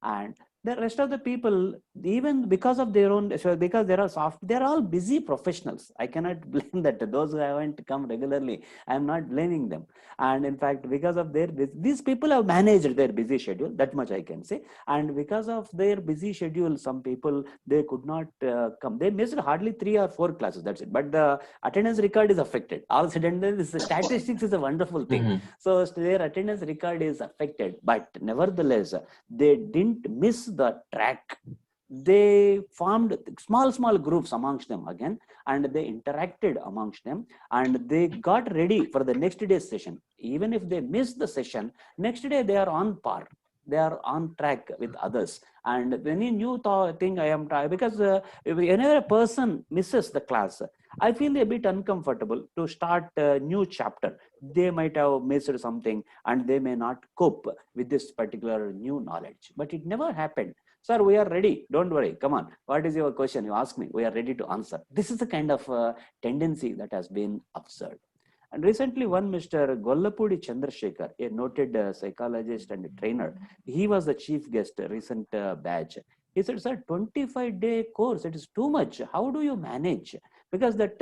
And the rest of the people, even because of their own, because there are they're all busy professionals. I cannot blame that. Those who haven't come regularly, I'm not blaming them. And in fact, because of these people have managed their busy schedule, that much I can say. And because of their busy schedule, some people, they could not come. They missed hardly 3 or 4 classes, that's it. But the attendance record is affected. All said and done, statistics is a wonderful thing. So their attendance record is affected. But nevertheless, they didn't miss the track. They formed small groups amongst them again, and they interacted amongst them, and they got ready for the next day's session. Even if they miss the session, next day they are on par. They are on track with others. And any new thing I am trying, because whenever a person misses the class, I feel a bit uncomfortable to start a new chapter. They might have missed something and they may not cope with this particular new knowledge. But it never happened. Sir, we are ready. Don't worry. Come on. What is your question? You ask me. We are ready to answer. This is the kind of tendency that has been observed. And recently, one Mr. Gollapudi Chandrasekhar, a noted psychologist and trainer, he was the chief guest recent batch. He said, sir, 25-day course, it is too much. How do you manage? Because that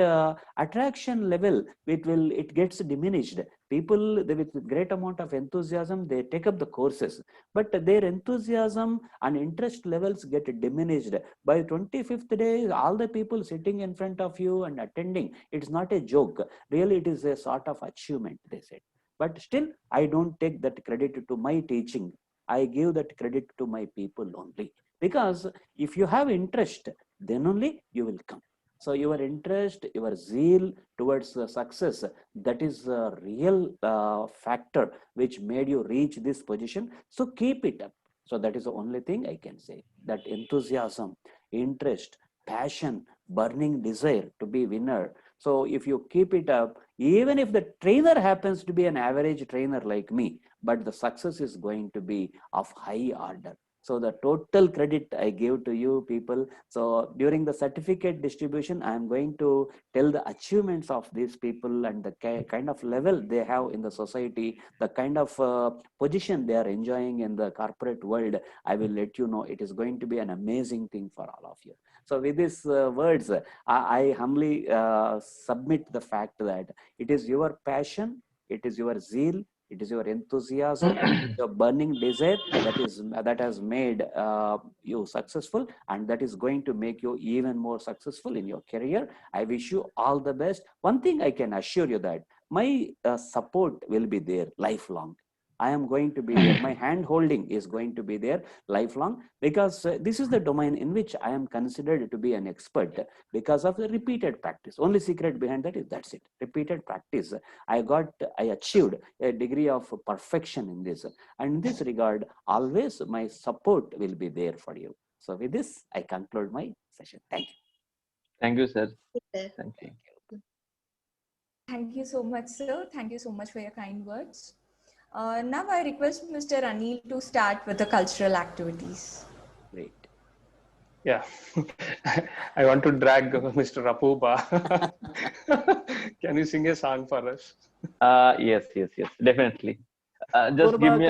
attraction level, it gets diminished. People with great amount of enthusiasm, they take up the courses, but their enthusiasm and interest levels get diminished. By 25th day, all the people sitting in front of you and attending, it's not a joke. Really, it is a sort of achievement, they said. But still, I don't take that credit to my teaching. I give that credit to my people only. Because if you have interest, then only you will come. So your interest, your zeal towards success, that is a real factor which made you reach this position. So keep it up. So that is the only thing I can say. That enthusiasm, interest, passion, burning desire to be winner. So if you keep it up, even if the trainer happens to be an average trainer like me, but the success is going to be of high order. So the total credit I give to you people. So during the certificate distribution, I'm going to tell the achievements of these people and the kind of level they have in the society, the kind of position they are enjoying in the corporate world. I will let you know. It is going to be an amazing thing for all of you. So with these words, I humbly submit the fact that it is your passion, it is your zeal, it is your enthusiasm, your burning desire that has made you successful, and that is going to make you even more successful in your career. I wish you all the best. One thing I can assure you, that my support will be there lifelong. I am going to be there. My hand holding is going to be there lifelong, because this is the domain in which I am considered to be an expert because of the repeated practice. Only secret behind that is that's it. Repeated practice. I achieved a degree of perfection in this. And in this regard, always my support will be there for you. So with this, I conclude my session. Thank you. Thank you, sir. Sir. Thank you. Thank you so much, sir. Thank you so much for your kind words. Now I request Mr. Anil to start with the cultural activities. Great. Yeah, I want to drag Mr. Apuba. Can you sing a song for us? Yes, definitely. Just give me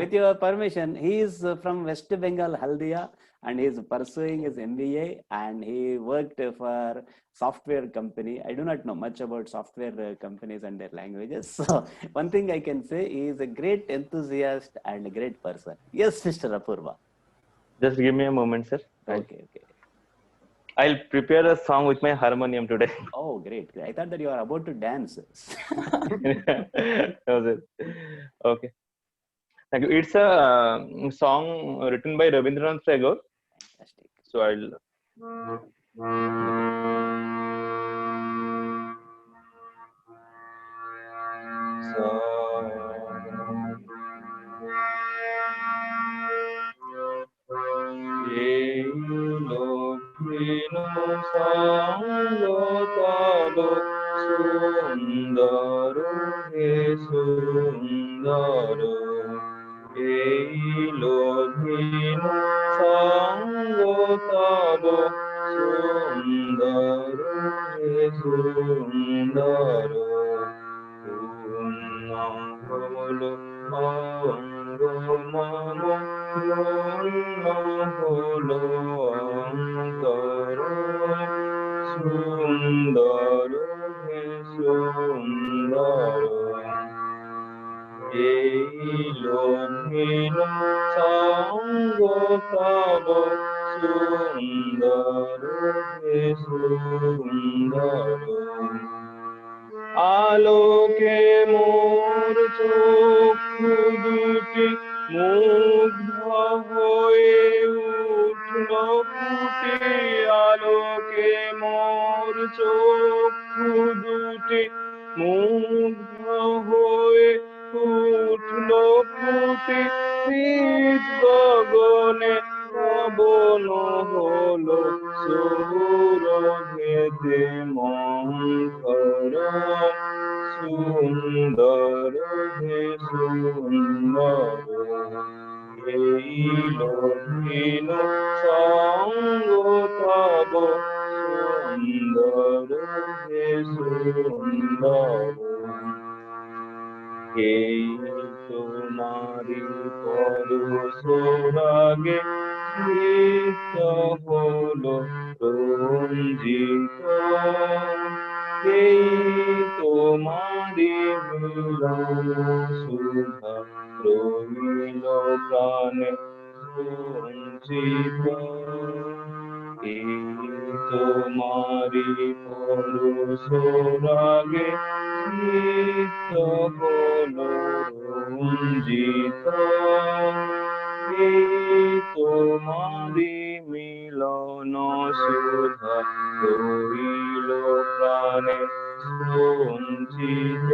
with your permission, he is from West Bengal, Haldia, and he is pursuing his MBA, and he worked for software company. I do not know much about software companies and their languages. So one thing I can say, he is a great enthusiast and a great person. Yes, Mr. Apurva. Just give me a moment, sir. Okay. I'll prepare a song with my harmonium today. Oh, great. I thought that you are about to dance. Okay. Thank you. It's a song written by Rabindranath Tagore. Fantastic. So I'll. আলোকে মোর চক্ষু দুটি মুগ্ধ হয়ে উঠল ফুটে আলোকে মোর চক্ষু দুটি মুগ্ধ হয়ে উঠল ফুটে নিজ গগনে পবন হলো সৌরভেতে মন্থর সুন্দর হে সুন্দর এই লভিন সঙ্গ তব সুন্দর হে সুন্দর এই তোমারি পরশরাগে গীত হলো রঞ্জিত এই তোমারি মিলন সুধা রইল প্রাণে রঞ্জিত এই তোমারি পরশ রাগে গীত হলো রঞ্জিত এই তোমারি মিলন সুধা রইল প্রাণে রঞ্জিত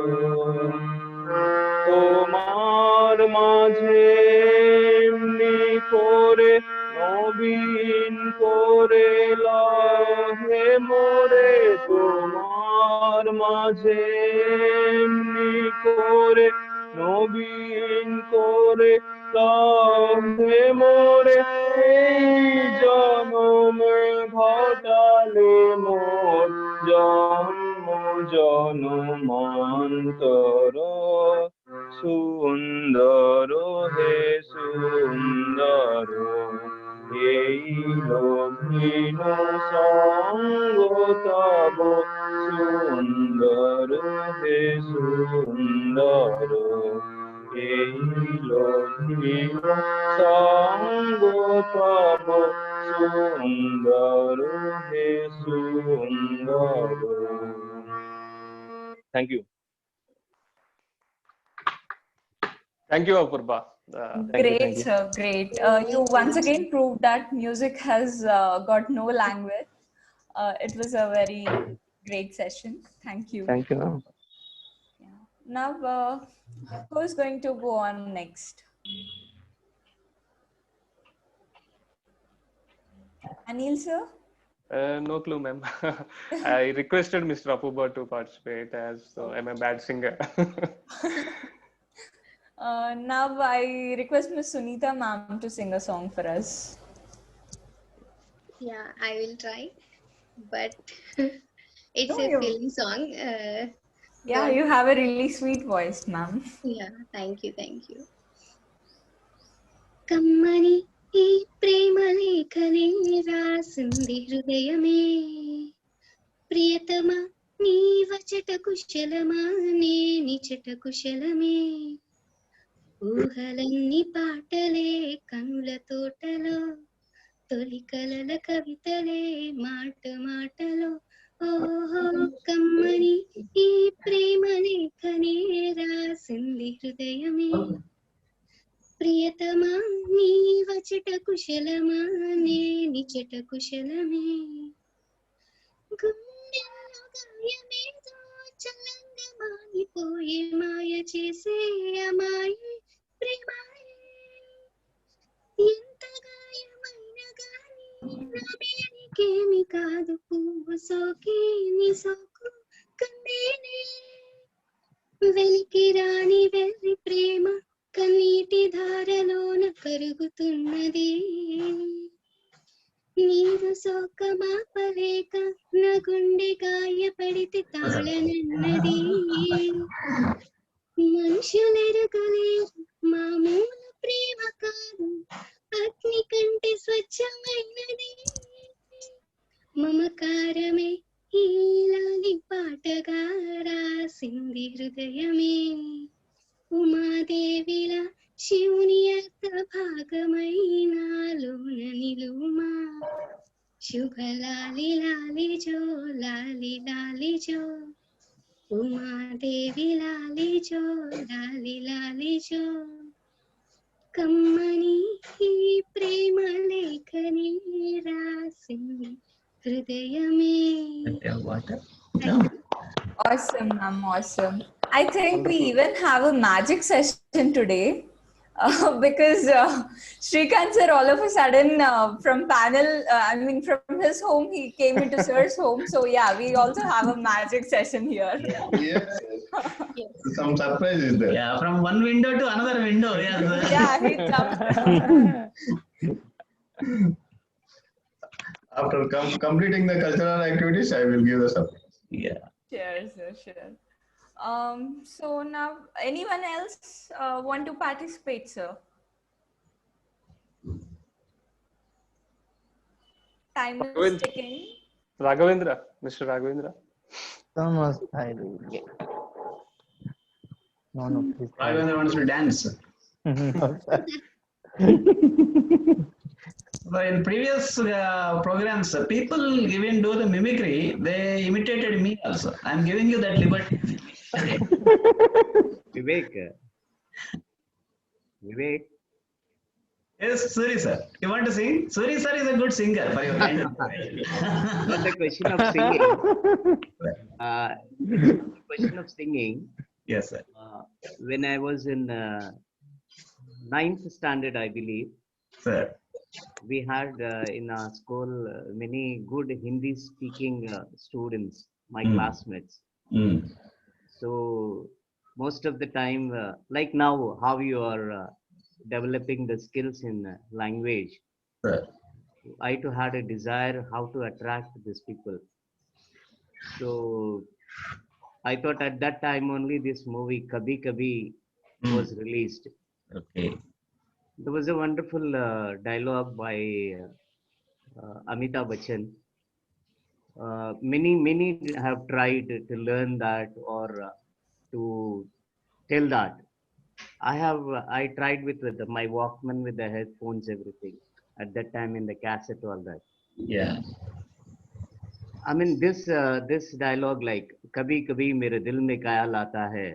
তোমার মাঝে এমনি করে নবীন করে লহে মোরে তোমার মাঝে এমনি করে নবীন করে লহে মোরে এই জনমে ঘটালে মোর জন্ম জনমান্তর সুন্দর হে সুন্দর এই লভিন সঙ্গ তব সুন্দর হে সুন্দর এই লভিন সঙ্গ তব সুন্দর হে সুন্দর। Thank you. Thank you, Apurva. Great, sir. Great. You once again proved that music has got no language. It was a very great session. Thank you. Thank you. Yeah. Now, who is going to go on next? Anil, sir? No clue, ma'am. I requested Mr. Apurva to participate as I'm a bad singer. Now I request Ms. Sunita ma'am to sing a song for us. Yeah, I will try, but it's No, a silly song. Yeah, you have a really sweet voice, ma'am. Yeah, thank you, thank you. Kammani ee prema lekhane rasindi hrudayame priyatama nee vachata kushalama nee nichata kushalame ఊహలన్నీ పాటలే కనుల తోటలో తొలి కలల కవితలే మాట మాటలో ఓహో కమ్మని ఈ ప్రేమ లేఖనే రాసింది హృదయమే ప్రియతమా నీ వచట కుశలమా నే నిచట కుశలమే గుండెల్లో గాయమేదో చల్లంగా మానిపోయే మాయ చేసే అమాయి ప్రేమాయే ఎంత గాయమైన గాని నా మేనికేమి కాదు పువ్వు సోకి నీ సోకు కందేనే వెలికి రాని వెర్రి ప్రేమ కన్నీటి ధారలోన కరుగుతున్నది నీరు సోకమాపలేక నా గుండె గాయపడితే తాళనన్నది మనుషులెరగలేరు మామూలు ప్రేమ కాదు అగ్ని కంటే స్వచ్ఛమైనది మమకారమే ఈలాలి పాటగా రాసింది హృదయమే ఉమాదేవిలా శివుని అర్థ భాగమైనాలోన నిలుమా శుభ లాలి లాలి జో లాలి లాలి జో ఉమాదేవి లాలి జో లాలి లాలి జో కమ్మని ఈ ప్రేమ లేఖని రాసింది హృదయమే. Awesome, ma'am. Awesome. I think we even have a magic session today because Srikanth sir all of a sudden from panel, from his home, he came into sir's home. So yeah, we also have a magic session here. Yes. Some surprise is there. Yeah, from one window to another window. Yes. Yeah, he jumped. After completing the cultural activities, I will give the surprise. Yeah. Sure, sir, sure. So now, anyone else want to participate, sir? Time is Raghavendra. ticking. Raghavendra, Mr. Raghavendra. No, please. Raghavendra wants to dance. No, sir. So in previous programs, people even do the mimicry. They imitated me also. I'm giving you that liberty. Vivek. Yes, Suri sir. You want to sing? Suri sir is a good singer for your kind of. Not the question of singing. It's a question of singing. Yes, sir. When I was in ninth standard, I believe, Sir. we had in our school many good Hindi-speaking students, my classmates. So most of the time, like now, how you are developing the skills in language, Sir. I too had a desire how to attract these people. So I thought at that time only this movie Kabhi Kabhi was released. Okay. There was a wonderful dialogue by Amitabh Bachchan. Many have tried to learn that or to tell that. I tried with my Walkman with the headphones, everything. At that time in the cassette, all that. Yeah. I mean this dialogue like कभी कभी मेरे दिल में ख्याल आता है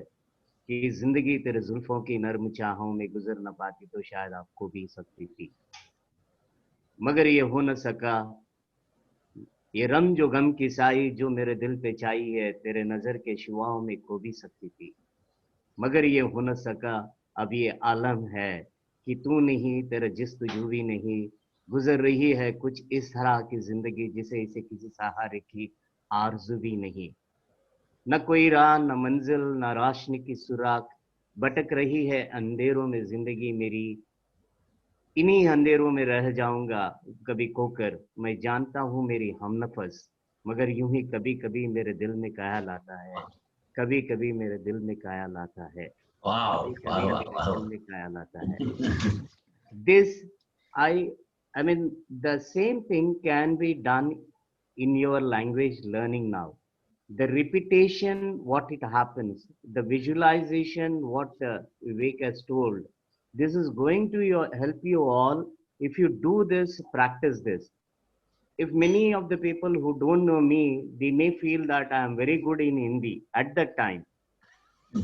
कि जिंदगी तेरे जुल्फों की नर्म चाहों में गुजर न पाती तो शायद आपको भी सकती थी मगर ये हो न सका ये रम जो गम की साई जो मेरे दिल पे छाई है तेरे नजर के शुआओं में खो भी सकती थी मगर ये हो न सका अब ये आलम है कि तू नहीं तेरा जिस्तजू भी नहीं गुजर रही है कुछ इस तरह की जिंदगी जिसे इसे किसी सहारे की आरज़ू भी नहीं न कोई राह न मंजिल न रोशनी की सुराग भटक रही है अंधेरों में जिंदगी मेरी इन्हीं अंधेरों में रह जाऊंगा कभी खोकर मैं जानता हूँ मेरी हमनफस मगर यूं ही कभी कभी मेरे दिल में ख्याल आता है कभी कभी मेरे दिल में ख्याल आता है दिल में ख्याल आता है this I mean the same thing can be done in your language learning now the repetition what it happens the visualization what Vivek has told this is going to help you all if you do this practice this if many of the people who don't know me they may feel that I am very good in Hindi at that time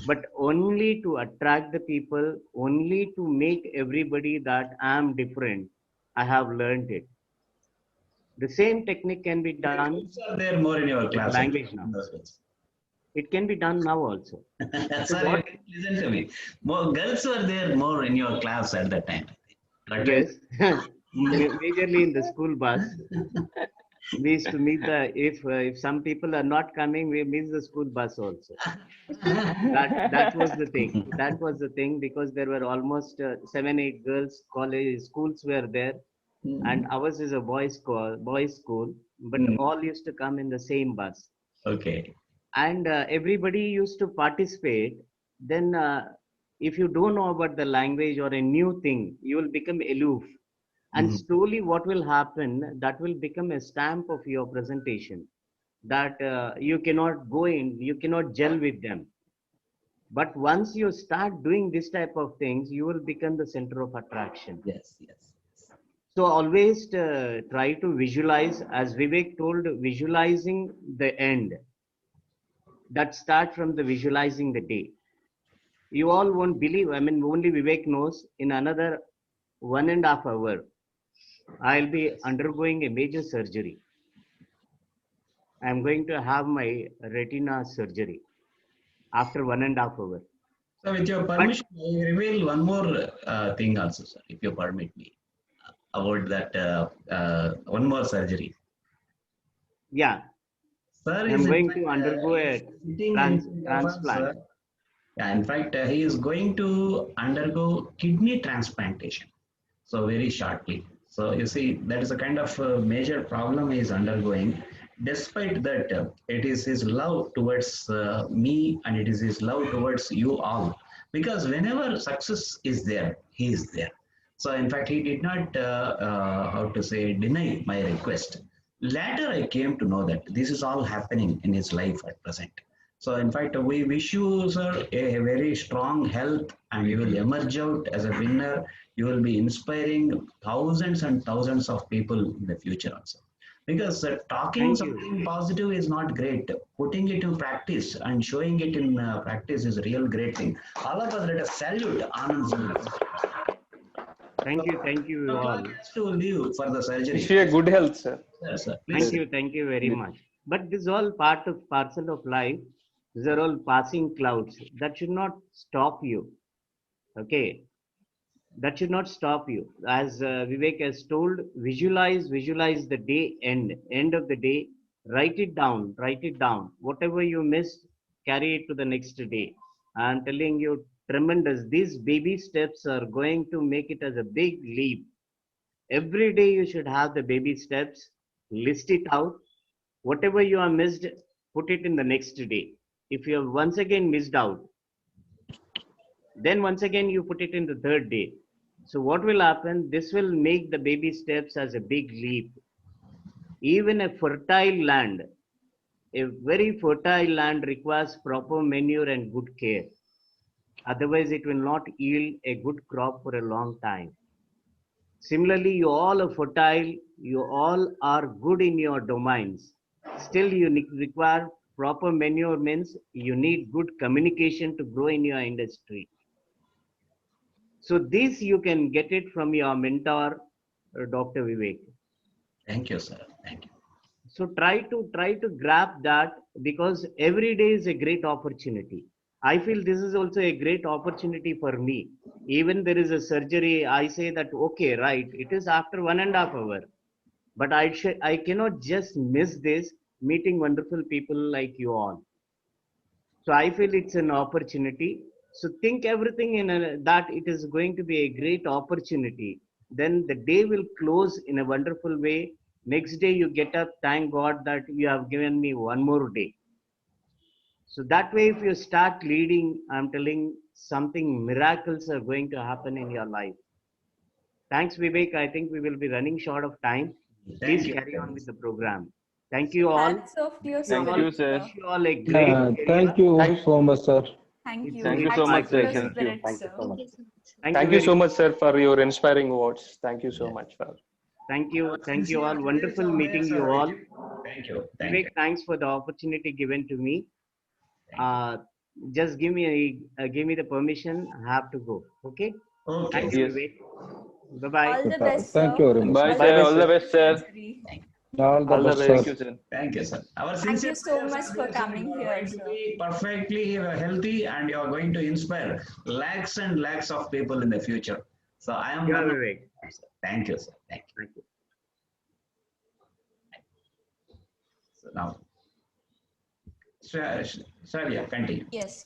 but only to attract the people only to make everybody that I am different I have learned it the same technique can be done there more in your class language now it can be done now also sorry listen to me more girls were there more in your class at that time yes majorly in the school bus we used to meet the if some people are not coming we miss the school bus also that was the thing because there were almost 7-8 girls college schools were there and ours is a boys school but all used to come in the same bus okay and everybody used to participate then if you don't know about the language or a new thing you will become aloof and slowly what will happen that will become a stamp of your presentation that you cannot go in you cannot gel with them but once you start doing this type of things you will become the center of attraction yes so always try to visualize as Vivek told visualizing the end that start from the visualizing the day you all won't believe I mean only Vivek knows in another 1.5 hours I'll be undergoing a major surgery. I'm going to have my retina surgery after 1.5 hours. So with your permission, I reveal one more thing also, sir, if you permit me, about that one more surgery. Yeah. Sir, I'm going to undergo a transplant. Yeah, in fact, he is going to undergo kidney transplantation. So very shortly. So you see, that is a kind of major problem he is undergoing. Despite that, it is his love towards me and it is his love towards you all. Because whenever success is there, he is there. So in fact, he did not, how to say, deny my request. Later, I came to know that this is all happening in his life at present. So, in fact, we wish you, sir, a very strong health, and you will emerge out as a winner. You will be inspiring thousands and thousands of people in the future also. Because talking Thank you. something positive is not great. Putting it in practice and showing it in practice is a real great thing. All of us let us salute Anand. Thank you all. To leave for the surgery. Wish you a good health, sir. Yes, sir. Please. Thank you very much. But this is all parcel of life. These are all passing clouds. That should not stop you. Okay. That should not stop you. As Vivek has told, visualize the end of the day. Write it down. Whatever you missed, carry it to the next day. I'm telling you, tremendous. These baby steps are going to make it as a big leap. Every day you should have the baby steps, list it out. Whatever you have missed, put it in the next day. If you have once again missed out, then once again you put it in the third day. So what will happen? This will make the baby steps as a big leap. Even a fertile land, a very fertile land requires proper manure and good care. Otherwise, it will not yield a good crop for a long time. Similarly, you all are fertile, you all are good in your domains. Still, you require proper manure, means you need good communication to grow in your industry. So this you can get it from your mentor, Dr. Vivek. Thank you, sir. Thank you. So try to grab that, because every day is a great opportunity. I feel this is also a great opportunity for me. Even there is a surgery, I say that, okay, right, it is after 1.5 hours. But I cannot just miss this, meeting wonderful people like you all. So I feel it's an opportunity. So think everything in that it is going to be a great opportunity. Then the day will close in a wonderful way. Next day you get up, thank God that you have given me one more day. So that way, if you start leading, I'm telling, something miracles are going to happen in your life. Thanks, Vivek. I think we will be running short of time. Please carry on with the program. Thank you all. Hats off to you, Thank you, sir. Wish you all a great Thank you so much, sir. Thank you. Thank you so Hats much, off to your sir. spirit, Thank you sir. so much. Thank you so much, sir, for your inspiring words. Thank you so much, sir. Thank you all. Wonderful meeting you all. Thank you. Vivek, thanks for the opportunity given to me. Just give me the permission. I have to go. Okay. Okay. Thank you, Yes. Vivek. Bye bye. All the best, sir. Thank you very much. Bye, Bye, sir. bye, All the sir. best, sir. All the All the best, best. sir. Thank you, sir. Thank you, sir. Our Thank sincere you so prayers much are for there, sir. coming You are here, going to sir. be perfectly healthy, and you are going to inspire lakhs and lakhs of people in the future. So I am. Yeah, one of Vivek. them, sir. Thank you, sir. Thank you. Thank you. So now, sir, yeah, continue. Yes.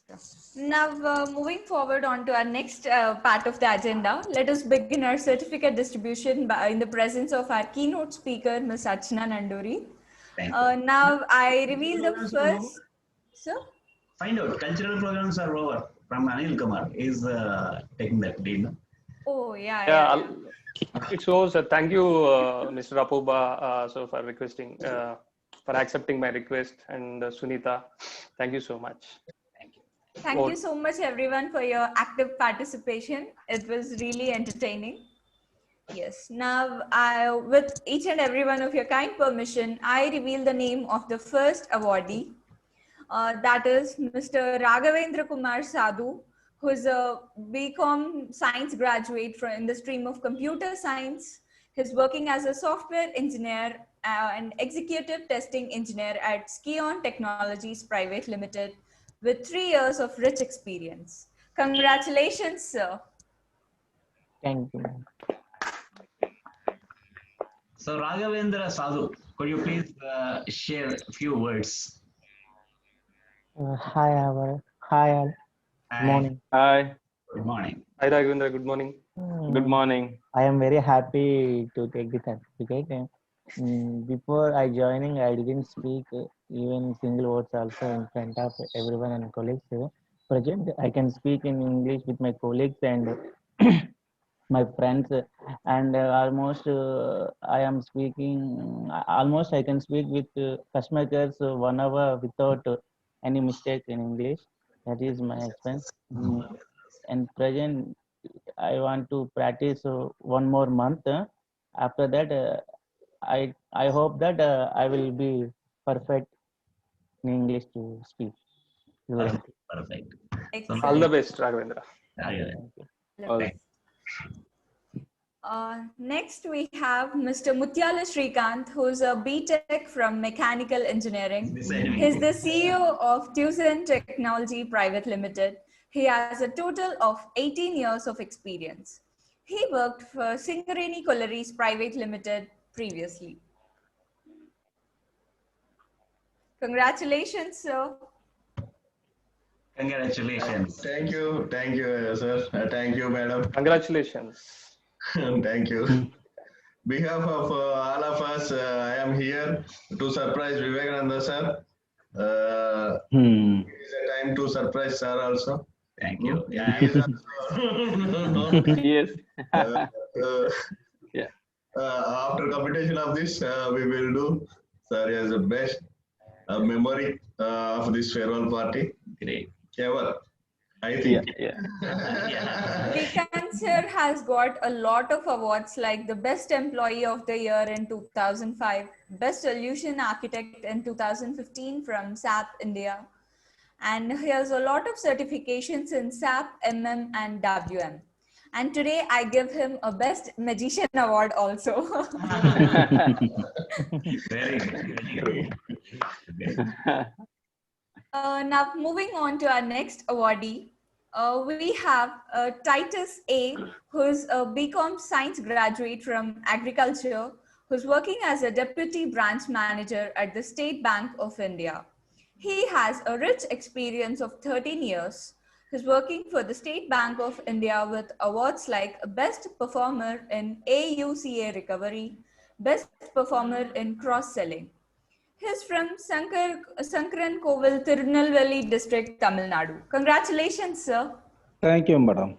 Now, moving forward on to our next part of the agenda, let us begin our certificate distribution in the presence of our keynote speaker, Ms. Archana Nanduri. Thank you. Now, I reveal the Programs are over. first. Sir? Find out. Cultural programs are over. From Anil Kumar is taking that lead. No? Oh, yeah. Yeah, it shows. Thank you, Mr. Rapuba, so for requesting, for accepting my request, and Sunita, thank you so much. Thank you so much, everyone, for your active participation. It was really entertaining. Yes. Now, with each and every one of your kind permission, I reveal the name of the first awardee. That is Mr. Raghavendra Kumar Sadhu, who is a BCom science graduate in the stream of computer science. He's working as a software engineer and executive testing engineer at Skion Technologies Private Limited with 3 years of rich experience. Congratulations, sir. Thank you. So Raghavendra Sadhu, could you please share a few words? Hi, all. Good morning. Hi. Good morning. Hi, Raghavendra. Good morning. Good morning. I am very happy to take the certificate. Before I joining, I didn't speak even single words also in front of everyone and colleagues present. I can speak in English with my colleagues, and my friends, and almost I am speaking. Almost I can speak with customer care 1 hour without any mistake in English. That is my experience. And present, I want to practice 1 more month. After that, I hope that I will be perfect in English to speak fluently. Perfect. All the best, Raghavendra. Okay. Next, we have Mr. Mutyala Srikanth, who's a BTech from Mechanical Engineering. He's the CEO of Tucson Technology Private Limited. He has a total of 18 years of experience. He worked for Singareni Collieries Private Limited previously. Congratulations, sir. Congratulations. Thank you, sir. Thank you, madam. Congratulations. Thank you. Behalf of all of us, I am here to surprise Vivekananda sir. It is a time to surprise sir also. Thank you. Yeah. He is also Yes. yeah. After completion of this, we will do sir as the best memory of this farewell party. Great. Ever. I think. Srikanth sir has got a lot of awards like the Best Employee of the Year in 2005, Best Solution Architect in 2015 from SAP India, and he has a lot of certifications in SAP, MM and WM. And today I give him a Best Magician Award also. Very good. Now moving on to our next awardee. We have Titus A, who's a BCom Science graduate from Agriculture, who's working as a Deputy Branch Manager at the State Bank of India. He has a rich experience of 13 years. He's working for the State Bank of India with awards like Best Performer in AUCA Recovery, Best Performer in Cross-Selling. He's from Sankaran Kovil, Tirunelveli district, Tamil Nadu. Congratulations, sir. Thank you, madam.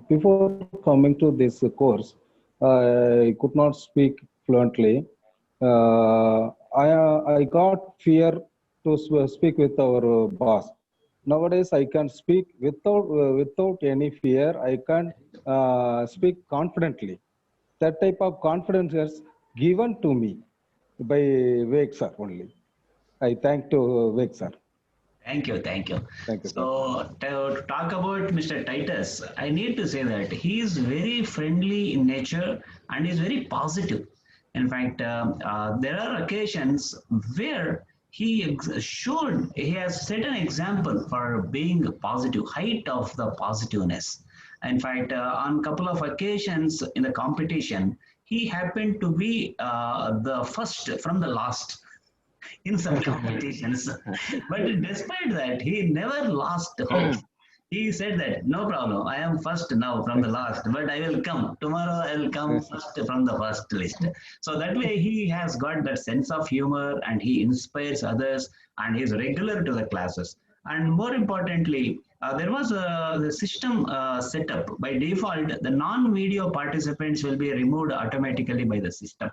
Before coming to this course, I could not speak fluently. I got fear to speak with our boss. Nowadays, I can speak without any fear. I can speak confidently. That type of confidence is given to me by Vivek sir only. I thank to Vivek sir. Thank you. Thank you. So to talk about Mr. Titus, I need to say that he is very friendly in nature and is very positive. In fact, there are occasions where he has set an example for being positive, height of the positiveness. In fact, on a couple of occasions in the competition, he happened to be the first from the last in some competitions. But despite that, he never lost hope. He said that, no problem, I am first now from the last, but I will come. Tomorrow I will come first from the first list. So that way he has got that sense of humor and he inspires others and he is regular to the classes. And more importantly, there was the system set up. By default, the non-video participants will be removed automatically by the system.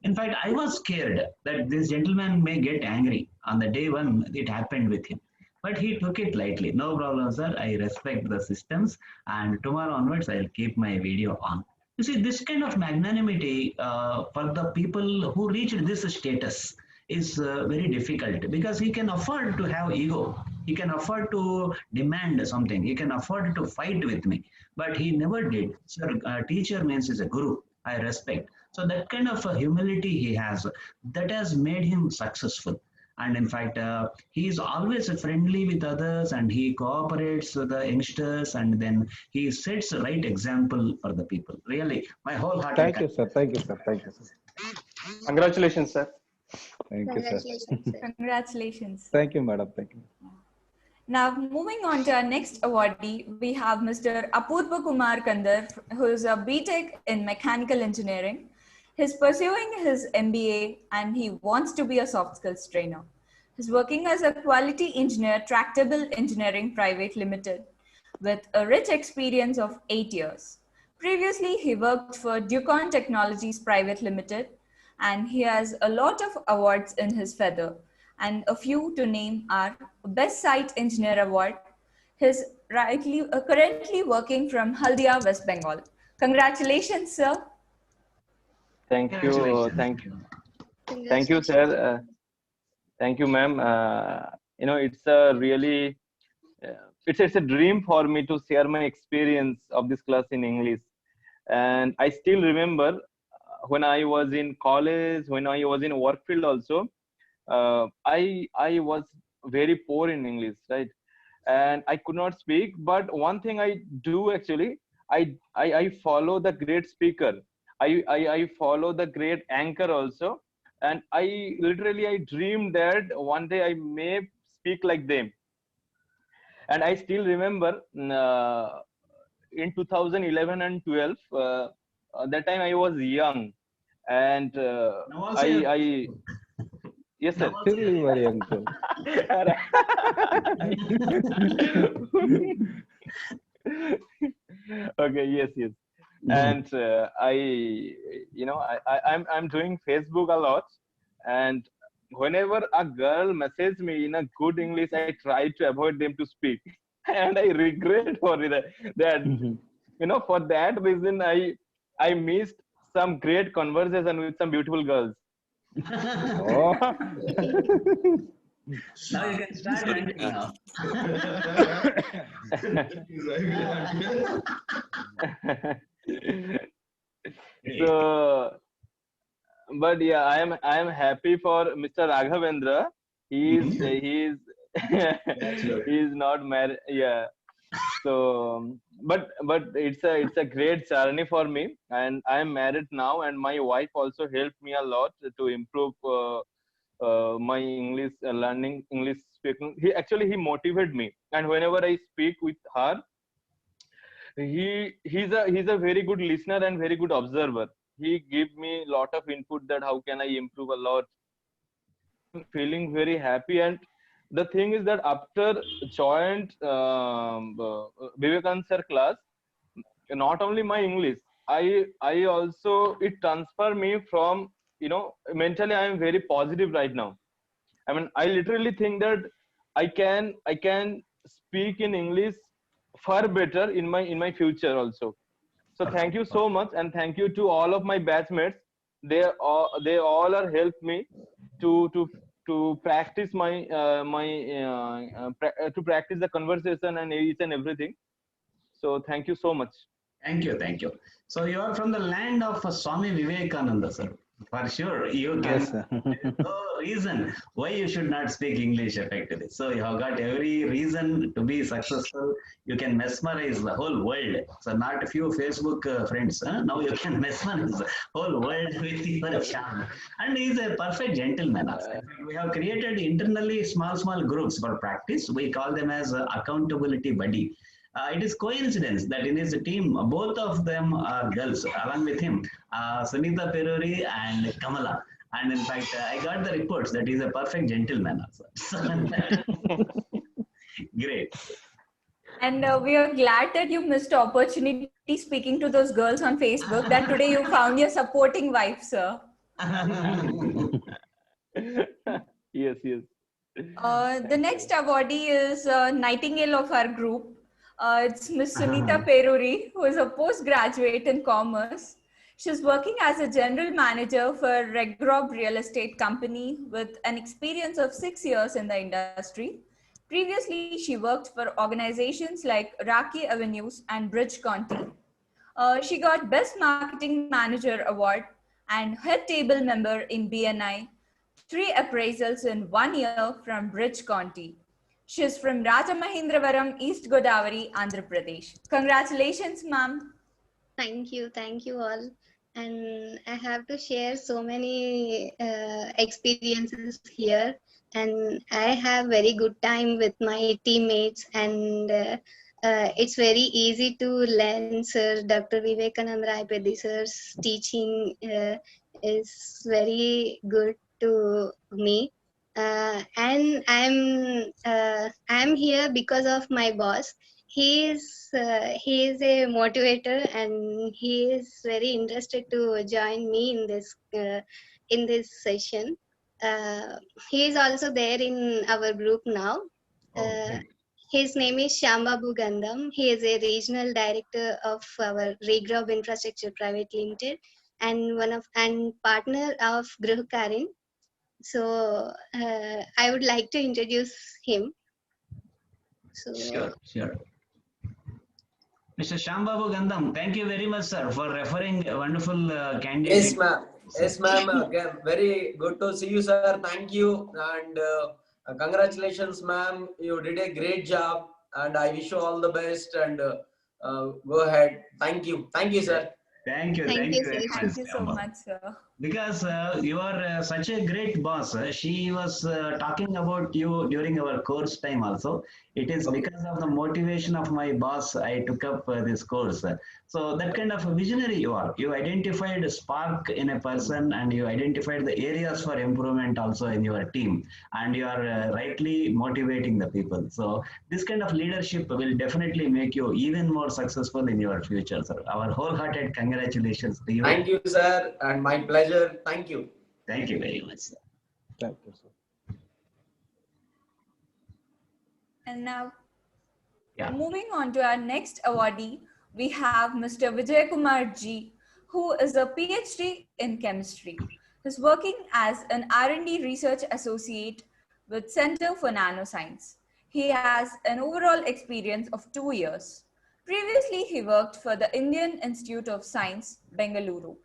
In fact, I was scared that this gentleman may get angry on the day when it happened with him. But he took it lightly. No problem, sir. I respect the systems. And tomorrow onwards, I'll keep my video on. You see, this kind of magnanimity for the people who reached this status is very difficult because he can afford to have ego. He can afford to demand something. He can afford to fight with me. But he never did. Sir, teacher means is a guru. I respect. So that kind of humility he has, that has made him successful. And in fact, he is always friendly with others and he cooperates with the youngsters and then he sets the right example for the people. Really, my whole heart. Thank you, sir. Thank you, sir. Thank you, sir. Congratulations, sir. Thank you, sir. Congratulations. Thank you, madam. Thank you. Now, moving on to our next awardee, we have Mr. Apurva Kumar Kandar, who is a BTech in Mechanical Engineering. He's pursuing his MBA and he wants to be a soft skills trainer. He's working as a quality engineer, Tractable Engineering Private Limited. with a rich experience of 8 years. Previously, he worked for Ducon Technologies Private Limited, and he has a lot of awards in his feather. And a few to name are Best Site Engineer Award. He's currently working from Haldia, West Bengal. Congratulations, sir. Thank you. Thank you, Congratulations. sir. Thank you, ma'am. It's a really it's a dream for me to share my experience of this class in English. And I still remember when I was in college, when I was in work field also, I was very poor in English, right? And I could not speak. But one thing I do actually, I follow the great speaker. I follow the great anchor also. And I dreamed that one day I may speak like them. And I still remember in 2011 and 12, that time I was young, and yes, sir. Still you are young too. Okay, yes. And I'm doing Facebook a lot, and whenever a girl messages me in a good English, I try to avoid them to speak, and I regret for that. For that reason, I missed some great conversation with some beautiful girls. Oh. Now you can start ranting now. So, but yeah, I am happy for Mr. Raghavendra. He is not married. Yeah. So, but it's a great journey for me, and I am married now, and my wife also helped me a lot to improve my English learning, English speaking. He motivated me, and whenever I speak with her, he's a very good listener and very good observer. He give me a lot of input that how can I improve a lot. I'm feeling very happy. And the thing is that after joined Vivekanand sir class, not only my English, I also, it transfer me from, mentally I am very positive right now. I mean, I literally think that I can speak in English far better in my future also. So thank you so much, and thank you to all of my batchmates. They all are helped me to practice to practice the conversation and each and everything. So thank you so much. Thank you. So you are from the land of Swami Vivekananda, sir. For sure, you can. Yes, sir. No reason why you should not speak English effectively. So you have got every reason to be successful. You can mesmerize the whole world. So not a few Facebook friends. Now you can mesmerize the whole world with your charm. And he is a perfect gentleman. We have created internally small groups for practice. We call them as accountability buddy. It is coincidence that in his team, both of them are girls, along with him, Sunita Peruri and Kamala. And in fact, I got the reports that he's a perfect gentleman also. Great. And we are glad that you missed the opportunity speaking to those girls on Facebook, that today you found your supporting wife, sir. Yes. The next awardee is Nightingale of our group. It's Miss Sunita Peruri, who is a postgraduate in commerce. She's working as a general manager for Regrob Real Estate Company with an experience of 6 years in the industry. Previously, she worked for organizations like Raki Avenues and Bridge Conti. She got Best Marketing Manager Award and Head Table Member in BNI, 3 appraisals in 1 year from Bridge Conti. She is from Rajamahendravaram, East Godavari, Andhra Pradesh. Congratulations, ma'am. Thank you all. And I have to share so many experiences here, and I have very good time with my teammates, and it's very easy to learn. Sir Dr. Vivekanand Rai Peddi sir's teaching is very good to me. And I'm here because of my boss. he is a motivator, and he is very interested to join me in this session. He is also there in our group now. His name is Shyambabu Gandham. He is a regional director of our Regrob Infrastructure Private Limited and partner of Gruhkarin. So I would like to introduce him. So, Sure. Mr. Shyambabu Gandham, thank you very much, sir, for referring a wonderful candidate. Yes, ma'am. Yes, ma'am. Very good to see you, sir. Thank you. And congratulations, ma'am. You did a great job. And I wish you all the best. And go ahead. Thank you. Thank you, sir. Thank you. Thank Thank you, you sir. very much. Thank you so much, sir. Because you are such a great boss. She was talking about you during our course time also. It is because of the motivation of my boss I took up this course. So that kind of a visionary you are. You identified a spark in a person and you identified the areas for improvement also in your team. And you are rightly motivating the people. So this kind of leadership will definitely make you even more successful in your future, sir. Our wholehearted congratulations to you. Thank you, sir. And my pleasure. Thank you. Thank you very much, sir. Thank you, sir. And now, moving on to our next awardee, we have Mr. Vijay Kumar G, who is a PhD in chemistry. He's working as an R&D research associate with Center for Nanoscience. He has an overall experience of 2 years. Previously, he worked for the Indian Institute of Science, Bengaluru.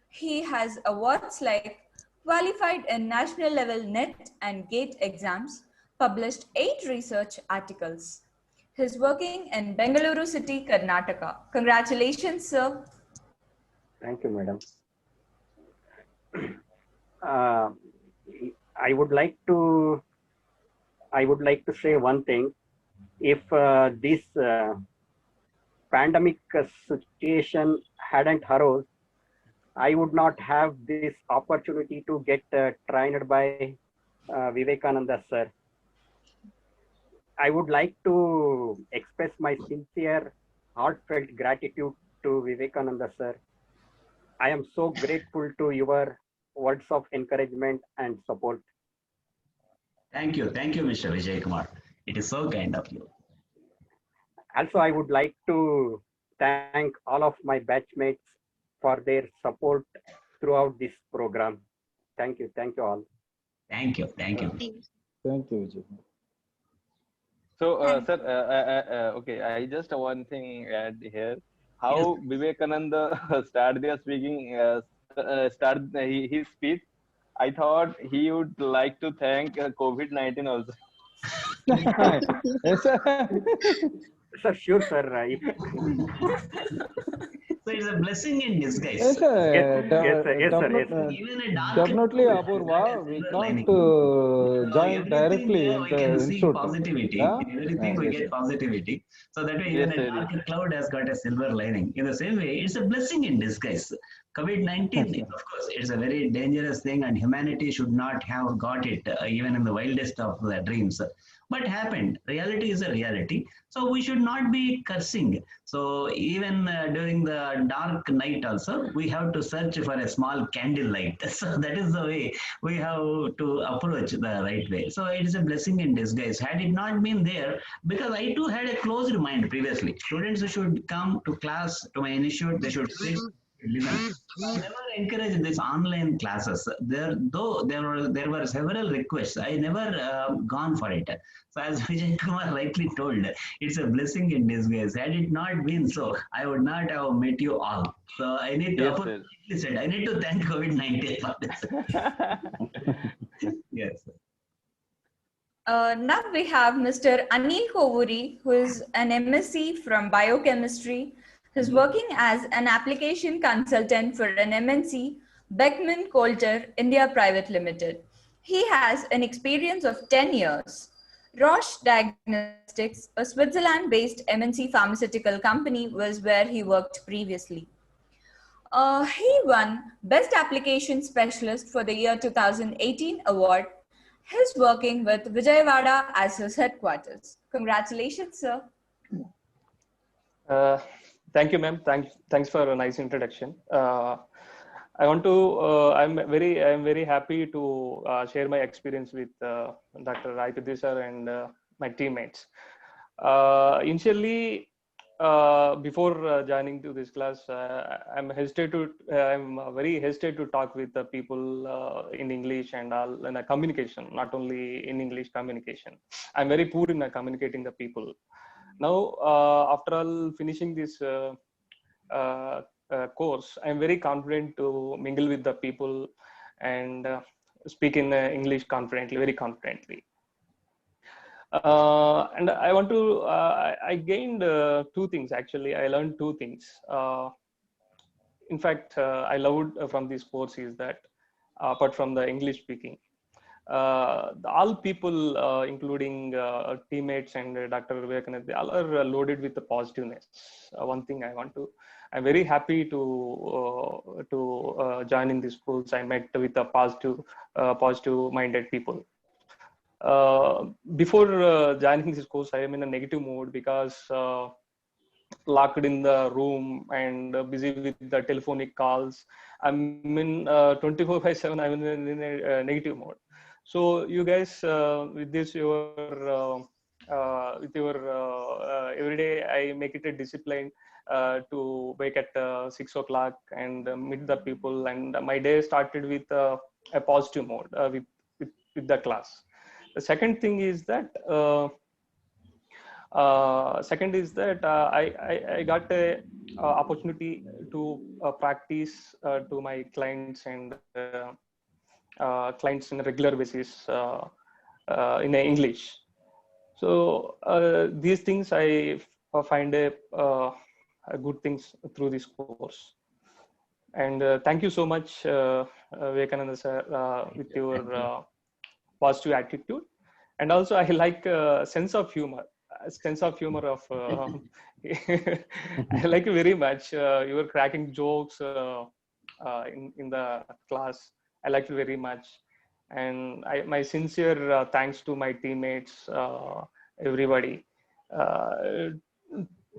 He has awards like qualified in national level NET and GATE exams, published 8 research articles. He's working in Bengaluru City, Karnataka. Congratulations, sir. Thank you, madam. I would like to say one thing. If this pandemic situation hadn't arose, I would not have this opportunity to get trained by Vivekananda sir. I would like to express my sincere, heartfelt gratitude to Vivekananda sir. I am so grateful to your words of encouragement and support. Thank you, Mr. Vijay Kumar. It is so kind of you. Also, I would like to thank all of my batchmates for their support throughout this program. Thank you all. Thank you. Thank you, Vijay. So, sir, okay, I just one thing add here. How Vivekananda started speaking, his speech. I thought he would like to thank COVID-19 also. Yes, sir. Sir, sure, sir. So it's a blessing in disguise. Yes, sir. Definitely, Apurva. We can't join directly in the institute. Positivity. In everything we get positivity. So that way, even a dark cloud has got a silver lining. In the same way, it's a blessing in disguise. COVID-19, of course, it's a very dangerous thing, and humanity should not have got it, even in the wildest of the dreams. But happened. Reality is a reality. So we should not be cursing. So even during the dark night also, we have to search for a small candle light. So that is the way we have to approach the right way. So it is a blessing in disguise. Had it not been there, because I too had a closed mind previously. Students should come to class, to my institute, they should sit. I never encouraged these online classes. There were several requests. I never gone for it. So as Vijay Kumar rightly told, it's a blessing in disguise. Had it not been so, I would not have met you all. So I need to I need to thank COVID-19 for this. Yes. Now we have Mr. Anil Kovuri, who is an MSc from biochemistry. He's working as an application consultant for an MNC, Beckman Coulter India Private Limited. He has an experience of 10 years. Roche Diagnostics, a Switzerland-based MNC pharmaceutical company, was where he worked previously. He won Best Application Specialist for the year 2018 award. He's working with Vijayawada as his headquarters. Congratulations, sir. Thank you, ma'am. Thanks for a nice introduction. I want to. I'm very happy to share my experience with Dr. Raipudi sir and my teammates. Initially, before joining to this class, I'm very hesitant to talk with the people in English and all in a communication, not only in English communication. I'm very poor in communicating the people. Now, after all finishing this course, I'm very confident to mingle with the people and speak in English confidently, very confidently. And I want to, I gained two things actually. I learned two things. In fact, I loved from this course is that apart from the English speaking, all people, including teammates and Dr. Vivekanand, they all are loaded with the positiveness. One thing I'm very happy to join in this course. I met with the positive-minded people. Before joining this course, I am in a negative mode because locked in the room and busy with the telephonic calls. I'm in 24/7. I'm in a negative mode. So you guys, with this, every day, I make it a discipline to wake at 6 o'clock and meet the people. And my day started with a positive mode with the class. The second thing is that I got a opportunity to practice to my clients and clients in a regular basis in English. So these things I find a good things through this course. And thank you so much, Vivekananda sir, with your positive attitude. And also I like sense of humor of I like it very much. You were cracking jokes in the class. I like it very much. And my sincere thanks to my teammates, everybody.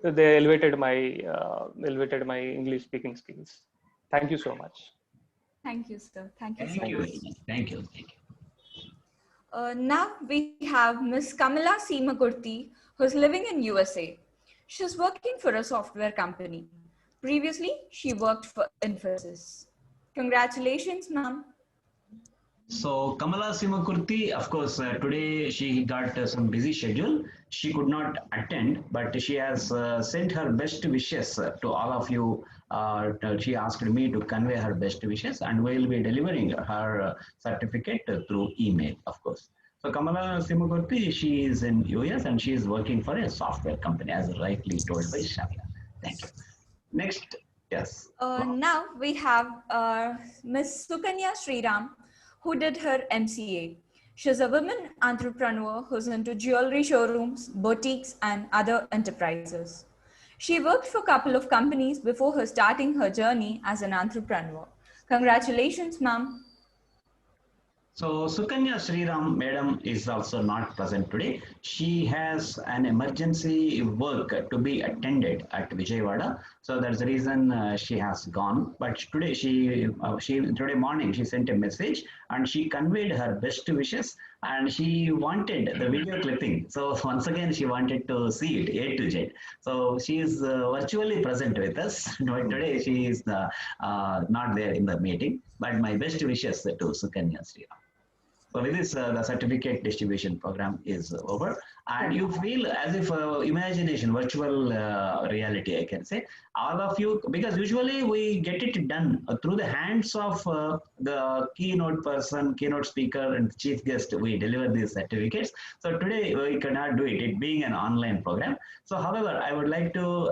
They elevated my English speaking skills. Thank you so much. Thank you, sir. Thank you so Thank you. much. Thank you. Thank you. Now we have Ms. Kamala Seemakurti, who's living in USA. She's working for a software company. Previously, she worked for Infosys. Congratulations, ma'am. So Kamala Seemakurti, of course, today she got some busy schedule. She could not attend, but she has sent her best wishes to all of you. She asked me to convey her best wishes, and we'll be delivering her certificate through email, of course. So Kamala Seemakurti, she is in US and she is working for a software company, as rightly told by Shavya. Thank you. Next, yes. Now we have Ms. Sukanya Sriram, who did her MCA. She's a woman entrepreneur who's into jewelry showrooms, boutiques, and other enterprises. She worked for a couple of companies before her starting her journey as an entrepreneur. Congratulations, ma'am. So Sukanya Sriram madam is also not present today. She has an emergency work to be attended at Vijayawada. So that's the reason she has gone. But today today morning she sent a message and she conveyed her best wishes and she wanted the video clipping. So once again she wanted to see it A to Z. So she is virtually present with us. But today she is not there in the meeting. But my best wishes to Sukanya Sriram. So with this, the certificate distribution program is over, and you feel as if imagination, virtual reality, I can say, all of you, because usually we get it done through the hands of the keynote person, keynote speaker, and chief guest. We deliver these certificates. So today we cannot do it, it being an online program. So however, I would like to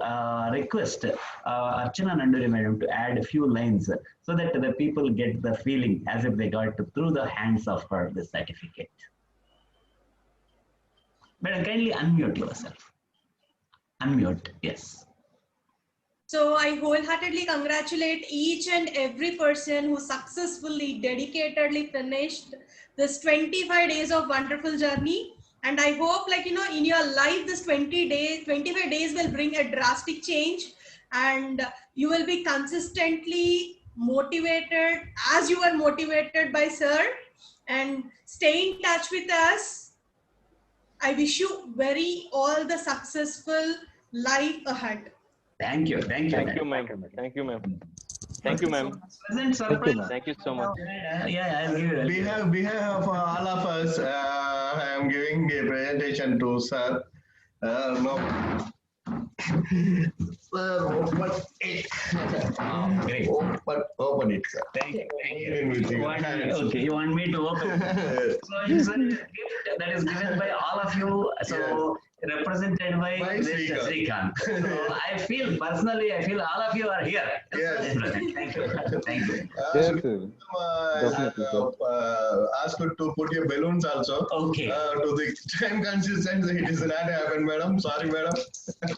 request Archana Nanduri madam to add a few lines so that the people get the feeling as if they got through the hands of her the certificate. Madam, kindly unmute yourself. Unmute, yes. So I wholeheartedly congratulate each and every person who successfully, dedicatedly finished this 25 days of wonderful journey. And I hope, like, in your life, this 20 days, 25 days will bring a drastic change, and you will be consistently motivated as you were motivated by sir, and stay in touch with us. I wish you very all the successful life ahead. Thank you. Thank you. Thank you, ma'am. Thank you, ma'am. Thank you, ma'am. Pleasant surprise. Thank you so much. Yeah, I'll give you. Behalf of all of us, I am giving a presentation to sir. No. Sir, open it. Great. Open it, sir. Thank you. Okay, you want me to open? So it's a gift that is given by all of you. So represented by Mr. Srikanth. So I feel personally, all of you are here. Yes. Thank you. Thank you. Yes, sir. Definitely, sir. Asked to put your balloons also. Okay. To the time consistency, it is not happened, madam. Sorry, madam.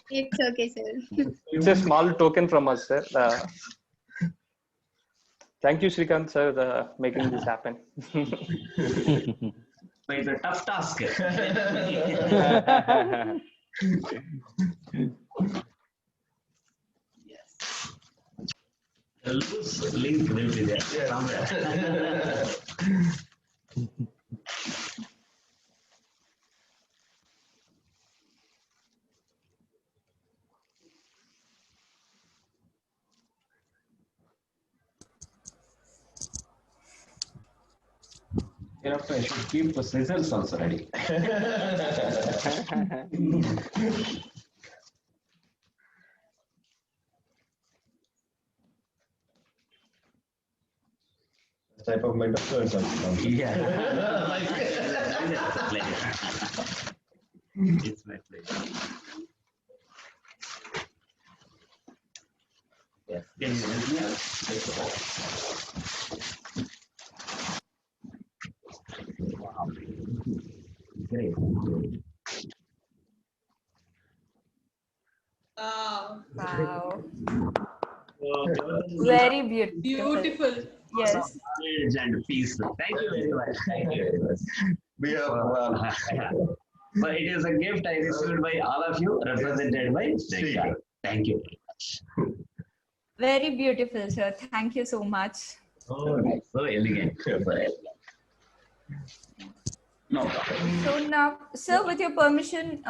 It's okay, sir. It's a small token from us, sir. Thank you, Srikanth, sir, making this happen. So it's a tough task. The loose link will be there somewhere. Hereafter, I should keep the scissors also ready. Type of metaphor or something. Yeah. It's my pleasure. Yes. Can you help me out? Wow. Great. Wow. Very beautiful. Beautiful. Yes. Knowledge and peace. Thank you very much. Thank you very much. So it is a gift I received by all of you, represented by Srikanth. Thank you very much. Very beautiful, sir. Thank you so much. Oh, nice. So elegant. No problem. So now, sir, with your permission,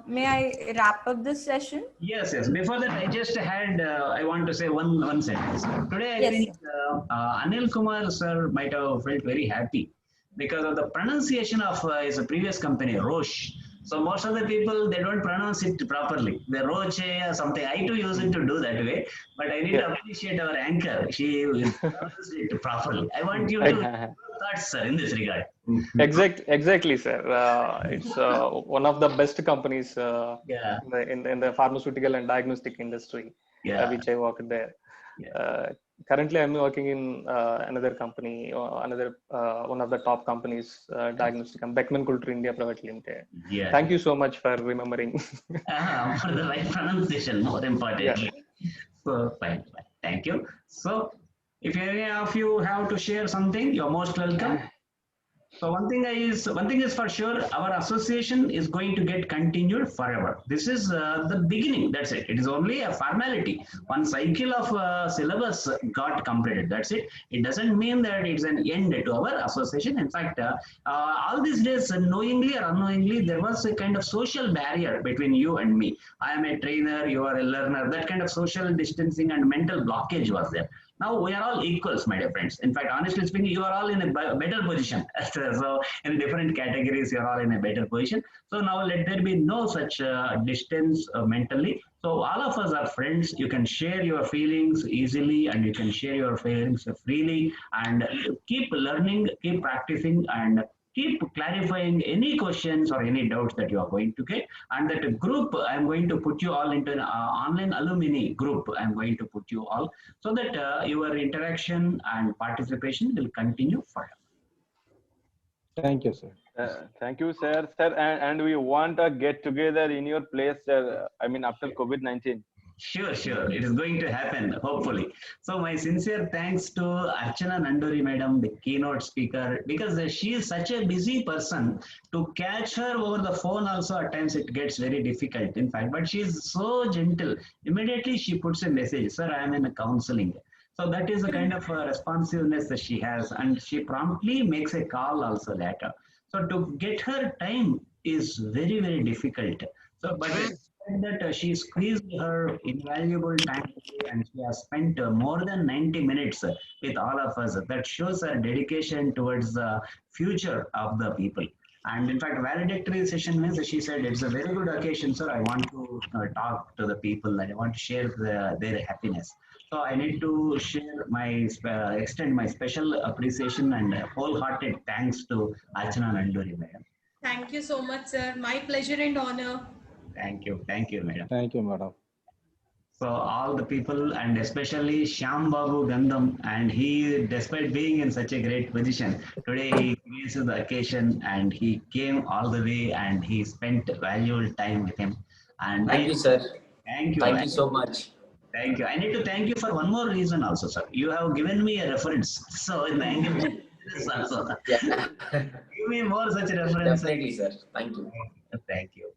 may I wrap up this session? Yes. Before that, I just had, I want to say one sentence. Today, I Yes, think Anil Kumar sir might have felt very happy because of the pronunciation of his previous company, Roche. So most of the people, they don't pronounce it properly. The Roche or something. I too use it to do that way. But I need to appreciate our anchor. She pronounces it properly. I want you to thoughts, sir, in this regard. Exactly, sir. It's one of the best companies in the pharmaceutical and diagnostic industry, which I worked there. Currently, I'm working in another company, one of the top companies, diagnostic, Beckman Coulter India Private Limited. Yeah. Thank you so much for remembering. For the right pronunciation, more importantly. So, fine. Thank you. So, if any of you have to share something, you're most welcome. So one thing is for sure, our association is going to get continued forever. This is the beginning. That's it. It is only a formality. One cycle of syllabus got completed. That's it. It doesn't mean that it's an end to our association. In fact, all these days, knowingly or unknowingly, there was a kind of social barrier between you and me. I am a trainer, you are a learner. That kind of social distancing and mental blockage was there. Now we are all equals, my dear friends. In fact, honestly speaking, you are all in a better position. So in different categories, you are all in a better position. So now let there be no such distance mentally. So all of us are friends. You can share your feelings easily and you can share your feelings freely and keep learning, keep practicing and keep clarifying any questions or any doubts that you are going to get. And that group, I'm going to put you all into an online alumni group. I'm going to put you all so that your interaction and participation will continue forever. Thank you, sir. Thank you, sir. And we want a get together in your place, sir. I mean, after COVID-19. Sure, sure. It is going to happen, hopefully. So my sincere thanks to Archana Nanduri madam, the keynote speaker, because she is such a busy person. To catch her over the phone also at times it gets very difficult, in fact, but she is so gentle. Immediately she puts a message, sir, I am in a counseling. So that is the kind of responsiveness that she has, and she promptly makes a call also later. So to get her time is very, very difficult. So, but that she squeezed her invaluable time today and she has spent more than 90 minutes with all of us. That shows her dedication towards the future of the people. And in fact, valedictory session means she said it's a very good occasion, sir. I want to talk to the people and I want to share their happiness. So I need to share my extend my special appreciation and wholehearted thanks to Archana Nanduri, madam. Thank you so much, sir. My pleasure and honor. Thank you, madam. Thank you, madam. So all the people and especially Shyam Babu Gandham, and he, despite being in such a great position, today he creates the occasion and he came all the way and he spent valuable time with him. And Thank you, sir. Thank you. Thank you so much. Thank you. I need to thank you for one more reason also, sir. You have given me a reference. So thank you. Also. Yeah. Give me more such references. Definitely, sir. Thank you. Thank you.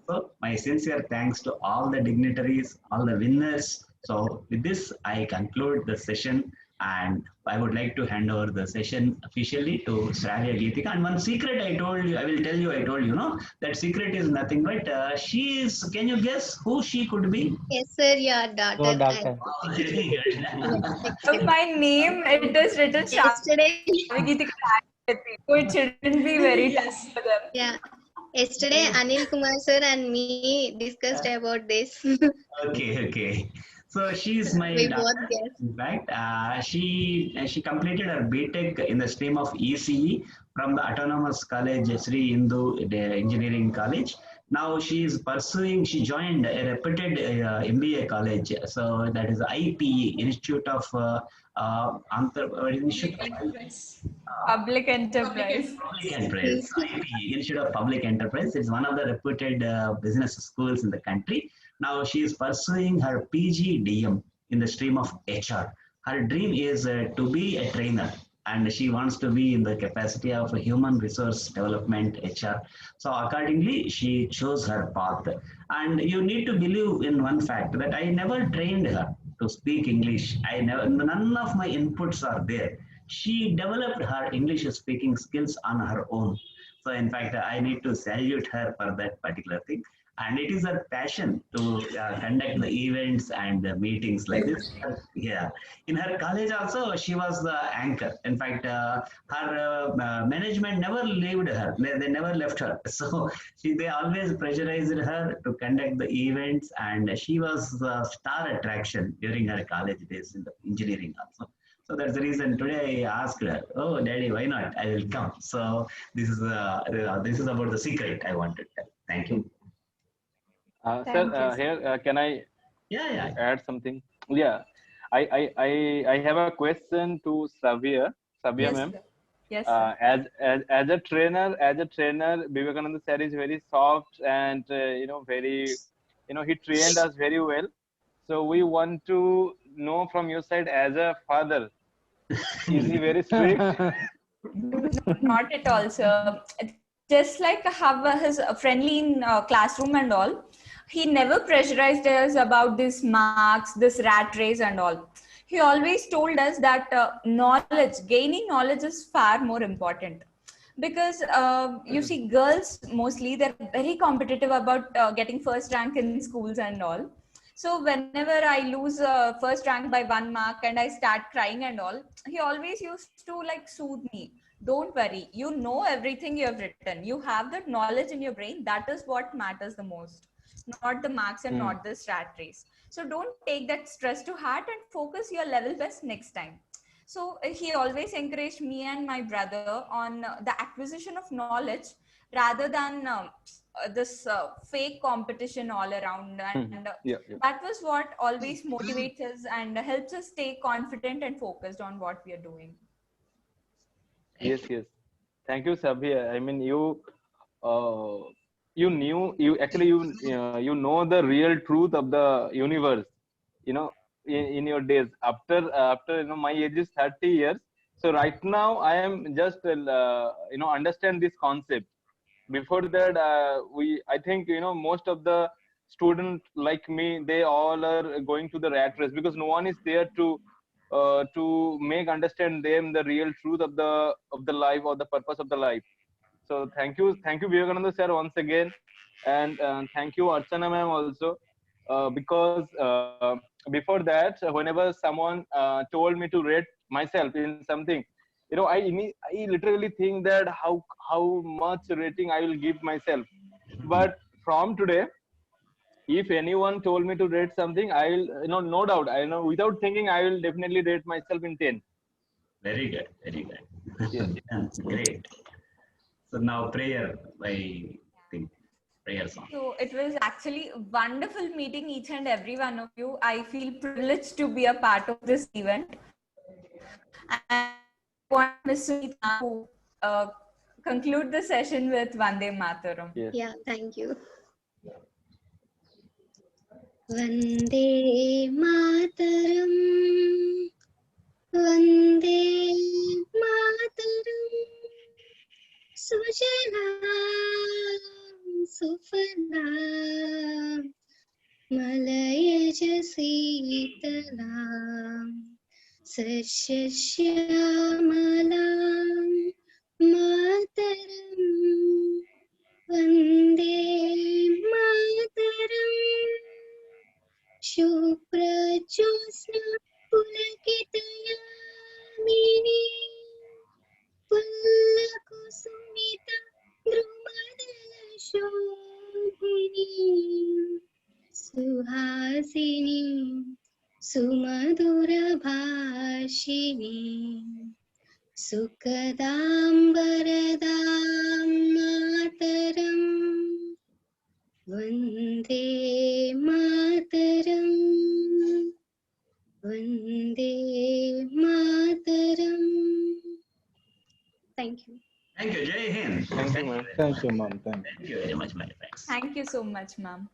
So my sincere thanks to all the dignitaries, all the winners. So with this, I conclude the session and I would like to hand over the session officially to Shravya Geetika. And one secret I told you, I will tell you, no, that secret is nothing but she is, can you guess who she could be? Yes, sir, your daughter. Go, doctor. Oh, very good. So my name, it is written Yesterday, Geetika, so it shouldn't be very tough for them. yeah. Yesterday, Anil Kumar sir and me discussed about this. Okay. So she is my We daughter. both guessed. In fact, she completed her BTech in the stream of ECE from the Autonomous College Sri Hindu Engineering College. Now she is pursuing. She joined a reputed MBA college. So that is IPE, Institute of Public Enterprise. Public Enterprise. IPE, Institute of Public Enterprise. It's one of the reputed business schools in the country. Now she is pursuing her PGDM in the stream of HR. Her dream is to be a trainer and she wants to be in the capacity of a human resource development HR. So accordingly, she chose her path. And you need to believe in one fact that I never trained her to speak English. None of my inputs are there. She developed her English speaking skills on her own. So in fact, I need to salute her for that particular thing. And it is her passion to conduct the events and the meetings like this. Yeah. In her college also, she was the anchor. In fact, her management never left her. They never left her. So they always pressurized her to conduct the events. And she was the star attraction during her college days in the engineering also. So that's the reason today I asked her, oh, Daddy, why not? I will come. So this is about the secret I wanted to tell. Thank you. Sir, here can I add something? Yeah, I have a question to Savia Yes, ma'am. sir. Yes, As a trainer, Vivekananda sir is very soft and very, he trained us very well. So we want to know from your side as a father, is he very strict? Not at all, sir. Just like have his friendly in classroom and all, he never pressurized us about this marks, this rat race and all. He always told us that gaining knowledge is far more important. Because you see, girls mostly, they're very competitive about getting first rank in schools and all. So whenever I lose first rank by 1 mark and I start crying and all, he always used to like soothe me. Don't worry, you know everything you have written. You have that knowledge in your brain. That is what matters the most, not the marks and not the rat race. So don't take that stress to heart and focus your level best next time. So he always encouraged me and my brother on the acquisition of knowledge rather than this fake competition all around. And that was what always motivates us and helps us stay confident and focused on what we are doing. Yes. Thank you, Sabia. I mean, you you know the real truth of the universe, in your days. After my age is 30 years, so right now I am just understand this concept. Before that, I think most of the students like me, they all are going to the rat race, because no one is there to make understand them the real truth of the life, or the purpose of the life. So thank you Vivekananda sir once again, and thank you Archana ma'am also, because before that, whenever someone told me to rate myself in something, I literally think that how much rating I will give myself. But from today, if anyone told me to rate something, I will, no doubt, I know without thinking, I will definitely rate myself in 10. Very good, very good. Yeah. That's great. So now prayer, I think prayer song. So it was actually wonderful meeting each and every one of you. I feel privileged to be a part of this event. And I want Ms. Sunita to conclude the session with Vande Mataram. Yes. Yeah, thank you. Vande Mataram, Vande Mataram, Sujalam Sufalam, Malayaj Sitalam, Sasyamalam Mataram, Vande Mataram, Shuprajosna Pulakitayamini, Pullakusumita Drumadala Shobhini, Suhasini Sumadura Bhashini, Sukadam Varadam Mataram, Vande Mataram, Vande Mataram. Thank you. Thank you, Jai Hind. Thank you, ma'am. Thank you, ma'am. Thank you. Thank you very much, my friends. Thank you so much, ma'am.